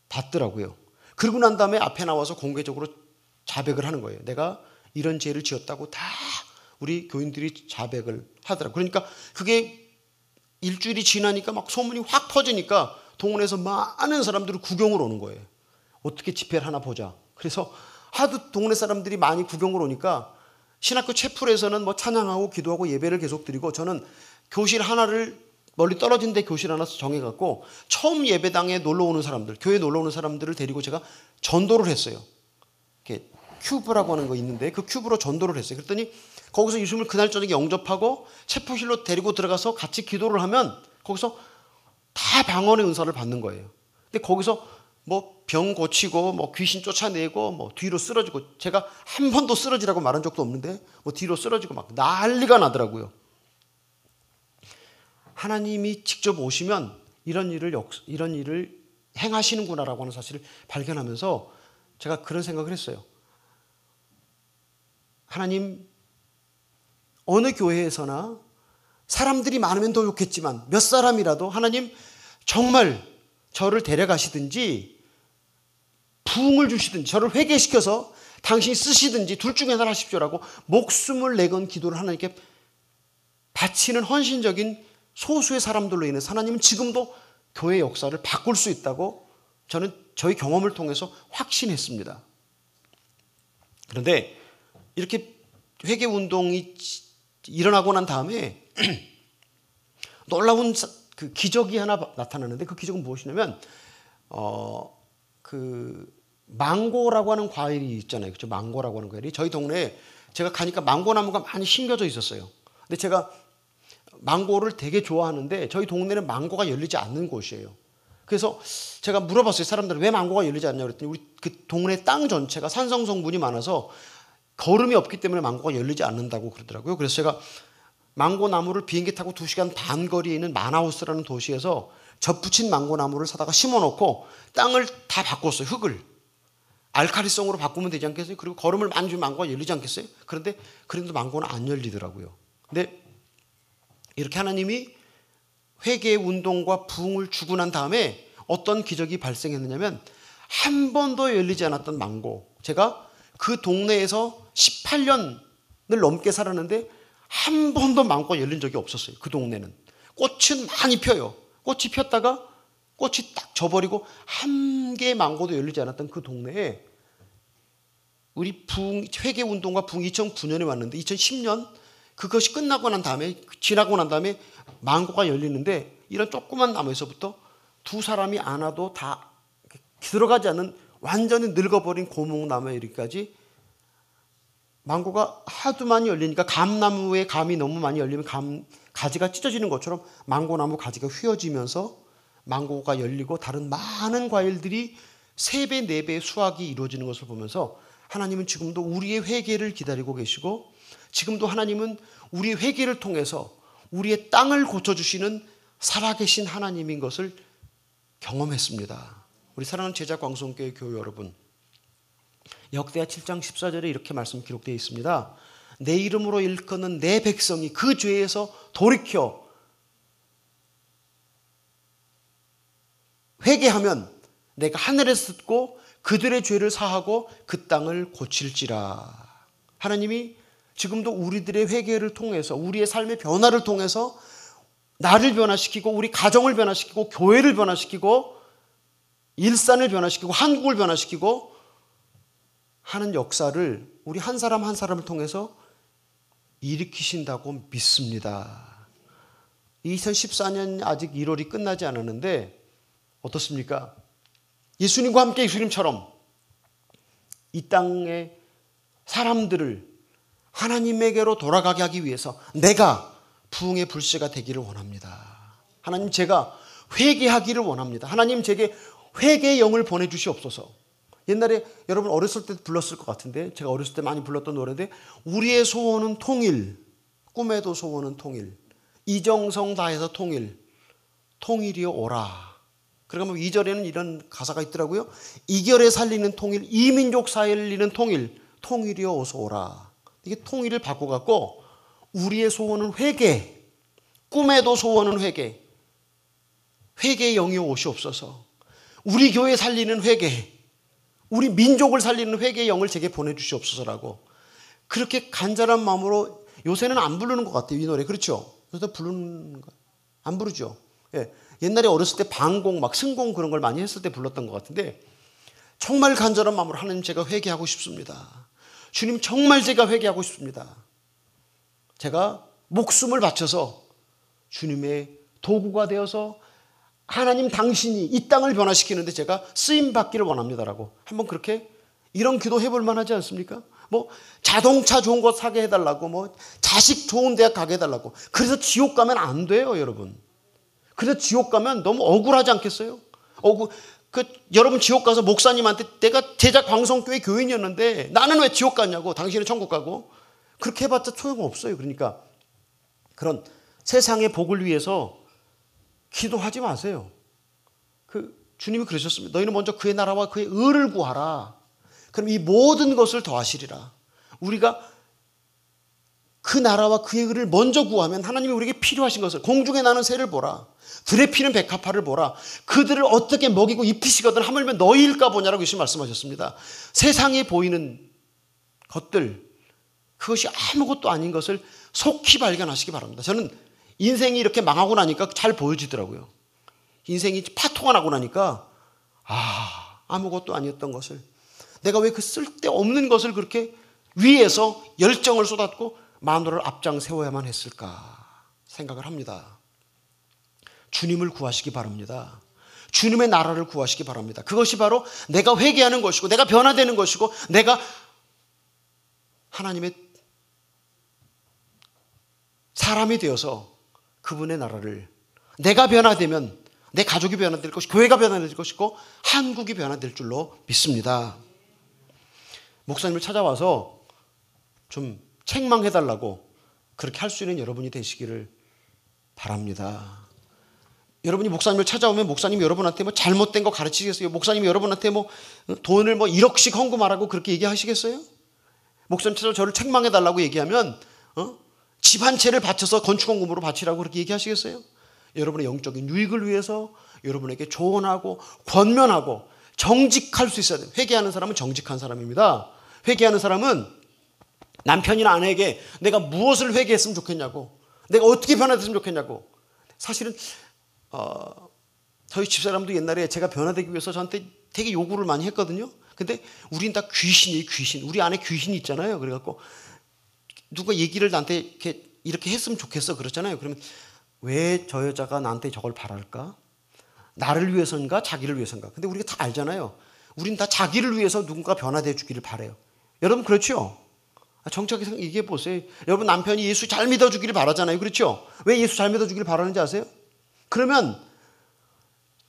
받더라고요. 그러고 난 다음에 앞에 나와서 공개적으로 자백을 하는 거예요. 내가 이런 죄를 지었다고 다 우리 교인들이 자백을 하더라고요. 그러니까 그게 일주일이 지나니까 막 소문이 확 퍼지니까 동원에서 많은 사람들이 구경을 오는 거예요. 어떻게 집회를 하나 보자. 그래서 하도 동네 사람들이 많이 구경을 오니까 신학교 채플에서는 뭐 찬양하고 기도하고 예배를 계속 드리고, 저는 교실 하나를 멀리 떨어진 데 교실 하나 정해갖고 처음 예배당에 놀러 오는 사람들, 교회 놀러 오는 사람들을 데리고 제가 전도를 했어요. 이렇게 큐브라고 하는 거 있는데 그 큐브로 전도를 했어요. 그랬더니 거기서 예수님을 그날 저녁에 영접하고 채플실로 데리고 들어가서 같이 기도를 하면 거기서 다 방언의 은사를 받는 거예요. 근데 거기서 뭐 병 고치고 뭐 귀신 쫓아내고 뭐 뒤로 쓰러지고, 제가 한 번도 쓰러지라고 말한 적도 없는데 뭐 뒤로 쓰러지고 막 난리가 나더라고요. 하나님이 직접 오시면 이런 일을 행하시는구나라고 하는 사실을 발견하면서 제가 그런 생각을 했어요. 하나님, 어느 교회에서나 사람들이 많으면 더 좋겠지만 몇 사람이라도 하나님 정말 저를 데려가시든지 부흥을 주시든지 저를 회개시켜서 당신이 쓰시든지 둘 중에 하나를 하십시오라고 목숨을 내건 기도를 하나님께 바치는 헌신적인 소수의 사람들로 인해서 하나님은 지금도 교회 역사를 바꿀 수 있다고 저는 저희 경험을 통해서 확신했습니다. 그런데 이렇게 회개 운동이 일어나고 난 다음에 놀라운 그 기적이 하나 나타나는데, 그 기적은 무엇이냐면 그 망고라고 하는 과일이 있잖아요. 그렇죠? 망고라고 하는 과일이 저희 동네에 제가 가니까 망고 나무가 많이 심겨져 있었어요. 근데 제가 망고를 되게 좋아하는데 저희 동네는 망고가 열리지 않는 곳이에요. 그래서 제가 물어봤어요. 사람들은 왜 망고가 열리지 않냐고 그랬더니 우리 그 동네 땅 전체가 산성 성분이 많아서 거름이 없기 때문에 망고가 열리지 않는다고 그러더라고요. 그래서 제가 망고 나무를 비행기 타고 2시간 반 거리에 있는 마나우스라는 도시에서 접붙인 망고 나무를 사다가 심어놓고 땅을 다 바꿨어요. 흙을. 알칼리성으로 바꾸면 되지 않겠어요? 그리고 거름을 많이 주면 망고가 열리지 않겠어요? 그런데 그래도 망고는 안 열리더라고요. 근데 이렇게 하나님이 회개의 운동과 부흥을 주고 난 다음에 어떤 기적이 발생했느냐면 한 번도 열리지 않았던 망고, 제가 그 동네에서 18년을 넘게 살았는데 한 번도 망고가 열린 적이 없었어요. 그 동네는 꽃은 많이 펴요. 꽃이 폈다가 꽃이 딱 져버리고 한 개의 망고도 열리지 않았던 그 동네에 우리 회개 운동과 부흥 2009년에 왔는데 2010년 그것이 끝나고 난 다음에, 지나고 난 다음에 망고가 열리는데 이런 조그만 나무에서부터 두 사람이 안아도 다 들어가지 않는 완전히 늙어버린 고목나무에 이르기까지 망고가 하도 많이 열리니까 감나무에 감이 너무 많이 열리면 가지가 찢어지는 것처럼 망고나무 가지가 휘어지면서 망고가 열리고 다른 많은 과일들이 3배, 4배의 수확이 이루어지는 것을 보면서 하나님은 지금도 우리의 회개를 기다리고 계시고 지금도 하나님은 우리의 회개를 통해서 우리의 땅을 고쳐주시는 살아계신 하나님인 것을 경험했습니다. 우리 사랑하는 제자광성교회 교회 여러분, 역대하 7장 14절에 이렇게 말씀 기록되어 있습니다. 내 이름으로 일컫는 내 백성이 그 죄에서 돌이켜 회개하면 내가 하늘에서 듣고 그들의 죄를 사하고 그 땅을 고칠지라. 하나님이 지금도 우리들의 회개를 통해서 우리의 삶의 변화를 통해서 나를 변화시키고 우리 가정을 변화시키고 교회를 변화시키고 일산을 변화시키고 한국을 변화시키고 하는 역사를 우리 한 사람 한 사람을 통해서 일으키신다고 믿습니다. 2014년 아직 1월이 끝나지 않았는데 어떻습니까? 예수님과 함께 예수님처럼 이 땅의 사람들을 하나님에게로 돌아가게 하기 위해서 내가 부흥의 불씨가 되기를 원합니다. 하나님, 제가 회개하기를 원합니다. 하나님, 제게 회개의 영을 보내주시옵소서. 옛날에 여러분 어렸을 때 불렀을 것 같은데, 제가 어렸을 때 많이 불렀던 노래인데, 우리의 소원은 통일, 꿈에도 소원은 통일, 이정성 다해서 통일, 통일이여 오라. 그러니까 2절에는 이런 가사가 있더라고요. 이결에 살리는 통일, 이민족 살리는 통일, 통일이여 어서 오라. 이게 통일을 바꿔갖고 우리의 소원은 회개, 꿈에도 소원은 회개, 회개의 영이 오시옵소서. 우리 교회 살리는 회개, 우리 민족을 살리는 회개의 영을 제게 보내주시옵소서라고 그렇게 간절한 마음으로, 요새는 안 부르는 것 같아요, 이 노래. 그렇죠? 요새 부르는 거 안 부르죠. 예. 옛날에 어렸을 때 방공, 막 승공 그런 걸 많이 했을 때 불렀던 것 같은데, 정말 간절한 마음으로 하나님, 제가 회개하고 싶습니다. 주님, 정말 제가 회개하고 싶습니다. 제가 목숨을 바쳐서 주님의 도구가 되어서 하나님 당신이 이 땅을 변화시키는데 제가 쓰임 받기를 원합니다라고 한번 그렇게 이런 기도 해볼 만하지 않습니까? 뭐 자동차 좋은 거 사게 해달라고, 뭐 자식 좋은 대학 가게 해달라고. 그래서 지옥 가면 안 돼요, 여러분. 그래서 지옥 가면 너무 억울하지 않겠어요? 여러분 지옥 가서 목사님한테 내가 제자광성교회 교인이었는데 나는 왜 지옥 갔냐고, 당신은 천국 가고, 그렇게 해봤자 소용없어요. 그러니까 그런 세상의 복을 위해서 기도하지 마세요. 주님이 그러셨습니다. 너희는 먼저 그의 나라와 그의 의를 구하라. 그럼 이 모든 것을 더하시리라. 우리가 그 나라와 그의 의를 먼저 구하면 하나님이 우리에게 필요하신 것을, 공중에 나는 새를 보라, 들에 피는 백합화를 보라, 그들을 어떻게 먹이고 입히시거든 하물며 너희일까 보냐라고 예수님 말씀하셨습니다. 세상에 보이는 것들, 그것이 아무것도 아닌 것을 속히 발견하시기 바랍니다. 저는 인생이 이렇게 망하고 나니까 잘 보여지더라고요. 인생이 파토가 나고 나니까 아무것도 아니었던 것을, 내가 왜 그 쓸데없는 것을 그렇게 위에서 열정을 쏟았고 마누라를 앞장 세워야만 했을까 생각을 합니다. 주님을 구하시기 바랍니다. 주님의 나라를 구하시기 바랍니다. 그것이 바로 내가 회개하는 것이고 내가 변화되는 것이고 내가 하나님의 사람이 되어서 그분의 나라를, 내가 변화되면 내 가족이 변화될 것이고 교회가 변화될 것이고 한국이 변화될 줄로 믿습니다. 목사님을 찾아와서 좀 책망해달라고 그렇게 할 수 있는 여러분이 되시기를 바랍니다. 여러분이 목사님을 찾아오면 목사님이 여러분한테 뭐 잘못된 거 가르치시겠어요? 목사님이 여러분한테 뭐 돈을 뭐 1억씩 헌금하라고 그렇게 얘기하시겠어요? 목사님 찾아서 저를 책망해 달라고 얘기하면 집 한 채를 바쳐서 건축헌금으로 바치라고 그렇게 얘기하시겠어요? 여러분의 영적인 유익을 위해서 여러분에게 조언하고 권면하고 정직할 수 있어야 돼요. 회개하는 사람은 정직한 사람입니다. 회개하는 사람은 남편이나 아내에게 내가 무엇을 회개했으면 좋겠냐고, 내가 어떻게 변화됐으면 좋겠냐고. 사실은 저희 집사람도 옛날에 제가 변화되기 위해서 저한테 되게 요구를 많이 했거든요. 근데 우린 다 귀신이에요, 귀신. 우리 안에 귀신이 있잖아요. 그래갖고 누가 얘기를 나한테 이렇게 했으면 좋겠어 그렇잖아요. 그러면 왜 저 여자가 나한테 저걸 바랄까? 나를 위해서인가 자기를 위해서인가? 근데 우리가 다 알잖아요. 우린 다 자기를 위해서 누군가 변화되어 주기를 바라요. 여러분 그렇죠? 정확하게 얘기해 보세요. 여러분 남편이 예수 잘 믿어주기를 바라잖아요. 그렇죠? 왜 예수 잘 믿어주기를 바라는지 아세요? 그러면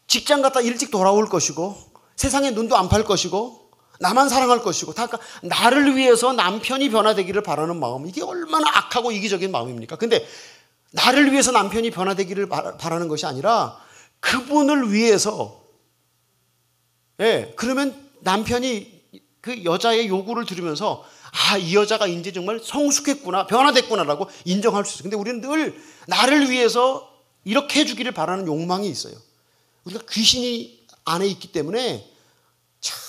직장 갔다 일찍 돌아올 것이고 세상에 눈도 안 팔 것이고 나만 사랑할 것이고 다 나를 위해서 남편이 변화되기를 바라는 마음, 이게 얼마나 악하고 이기적인 마음입니까? 근데 나를 위해서 남편이 변화되기를 바라는 것이 아니라 그분을 위해서, 그러면 남편이 그 여자의 요구를 들으면서 이 여자가 이제 정말 성숙했구나, 변화됐구나라고 인정할 수 있어요. 근데 우리는 늘 나를 위해서 이렇게 해주기를 바라는 욕망이 있어요. 우리가 귀신이 안에 있기 때문에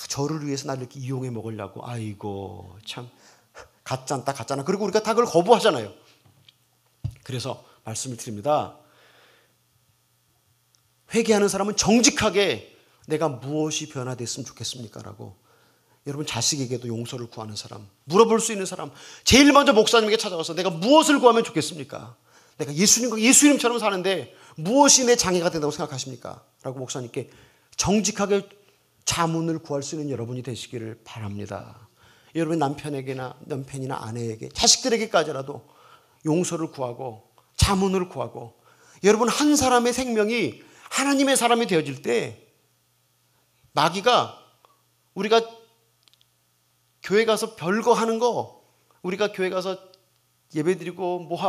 저를 위해서 나를 이렇게 이용해 먹으려고, 아이고 참 가짜다. 그리고 우리가 다 그걸 거부하잖아요. 그래서 말씀을 드립니다. 회개하는 사람은 정직하게 내가 무엇이 변화됐으면 좋겠습니까? 라고. 여러분 자식에게도 용서를 구하는 사람, 물어볼 수 있는 사람, 제일 먼저 목사님에게 찾아가서 내가 무엇을 구하면 좋겠습니까? 내가 예수님처럼 사는데 무엇이 내 장애가 된다고 생각하십니까? 라고 목사님께 정직하게 자문을 구할 수 있는 여러분이 되시기를 바랍니다. 여러분 남편이나 아내에게, 자식들에게까지라도 용서를 구하고 자문을 구하고, 여러분 한 사람의 생명이 하나님의 사람이 되어질 때 마귀가, 우리가 교회 가서 별거 하는 거, 우리가 교회 가서 예배 드리고 뭐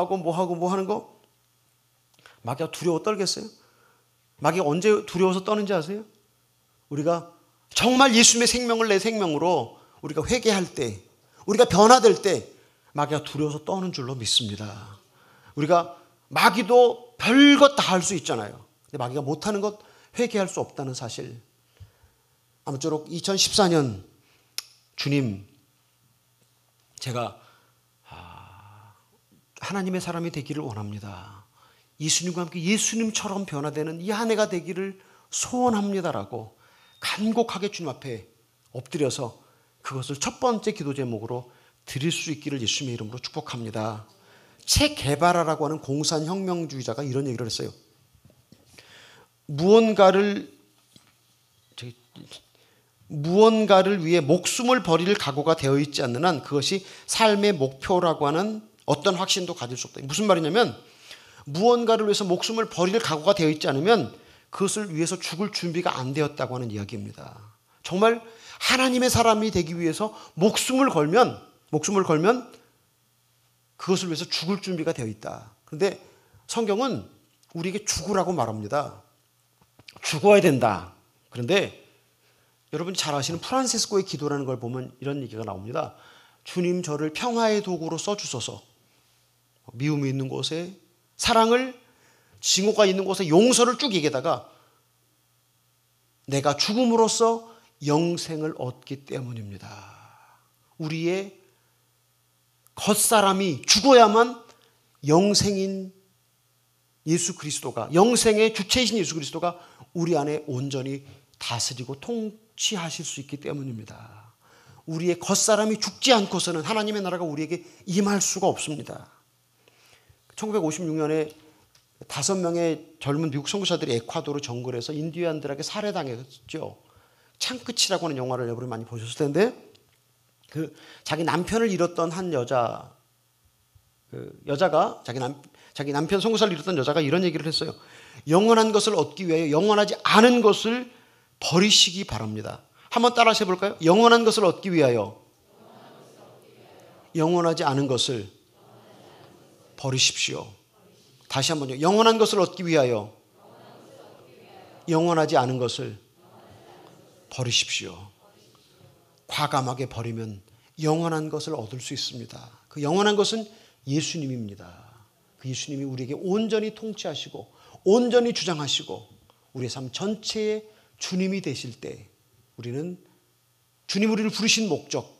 하는 거, 마귀가 두려워 떨겠어요? 마귀가 언제 두려워서 떠는지 아세요? 우리가 정말 예수님의 생명을 내 생명으로 우리가 회개할 때, 우리가 변화될 때 마귀가 두려워서 떠는 줄로 믿습니다. 우리가 마귀도 별것 다 할 수 있잖아요. 근데 마귀가 못하는 것, 회개할 수 없다는 사실. 아무쪼록 2014년 주님, 제가 하나님의 사람이 되기를 원합니다. 예수님과 함께 예수님처럼 변화되는 이 한 해가 되기를 소원합니다라고 간곡하게 주님 앞에 엎드려서 그것을 첫 번째 기도 제목으로 드릴 수 있기를 예수님의 이름으로 축복합니다. 체 게바라라고 하는 공산혁명주의자가 이런 얘기를 했어요. 무언가를 위해 목숨을 버릴 각오가 되어 있지 않는 한 그것이 삶의 목표라고 하는 어떤 확신도 가질 수 없다. 무슨 말이냐면 무언가를 위해서 목숨을 버릴 각오가 되어 있지 않으면 그것을 위해서 죽을 준비가 안 되었다고 하는 이야기입니다. 정말 하나님의 사람이 되기 위해서 목숨을 걸면 그것을 위해서 죽을 준비가 되어 있다. 그런데 성경은 우리에게 죽으라고 말합니다. 죽어야 된다. 그런데 여러분 잘 아시는 프란시스코의 기도라는 걸 보면 이런 얘기가 나옵니다. 주님 저를 평화의 도구로 써주소서. 미움이 있는 곳에 사랑을, 징후가 있는 곳에 용서를 쭉 얘기하다가 내가 죽음으로써 영생을 얻기 때문입니다. 우리의 겉사람이 죽어야만 영생인 예수 그리스도가, 영생의 주체이신 예수 그리스도가 우리 안에 온전히 다스리고 통치하실 수 있기 때문입니다. 우리의 겉사람이 죽지 않고서는 하나님의 나라가 우리에게 임할 수가 없습니다. 1956년에 5명의 젊은 미국 선교사들이 에콰도르 정글에서 인디안들에게 살해당했죠. 창끝이라고 하는 영화를 여러분이 많이 보셨을 텐데, 자기 남편을 잃었던 한 여자가 자기 남편 선교사를 잃었던 여자가 이런 얘기를 했어요. 영원한 것을 얻기 위하여 영원하지 않은 것을 버리시기 바랍니다. 한번 따라 해볼까요? 영원한 것을 얻기 위하여 영원하지 않은 것을 버리십시오. 다시 한번요. 영원한 것을 얻기 위하여 영원하지 않은 것을 버리십시오. 과감하게 버리면 영원한 것을 얻을 수 있습니다. 그 영원한 것은 예수님입니다. 그 예수님이 우리에게 온전히 통치하시고 온전히 주장하시고 우리의 삶 전체의 주님이 되실 때 우리는 주님 우리를 부르신 목적,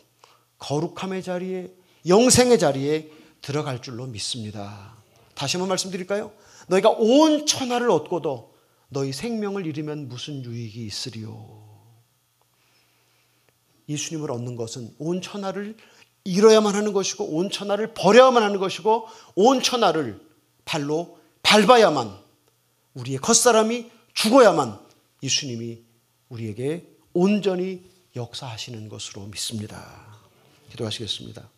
거룩함의 자리에, 영생의 자리에 들어갈 줄로 믿습니다. 다시 한번 말씀드릴까요? 너희가 온 천하를 얻고도 너희 생명을 잃으면 무슨 유익이 있으리요? 예수님을 얻는 것은 온 천하를 잃어야만 하는 것이고 온 천하를 버려야만 하는 것이고 온 천하를 발로 밟아야만, 우리의 겉사람이 죽어야만 예수님이 우리에게 온전히 역사하시는 것으로 믿습니다. 기도하시겠습니다.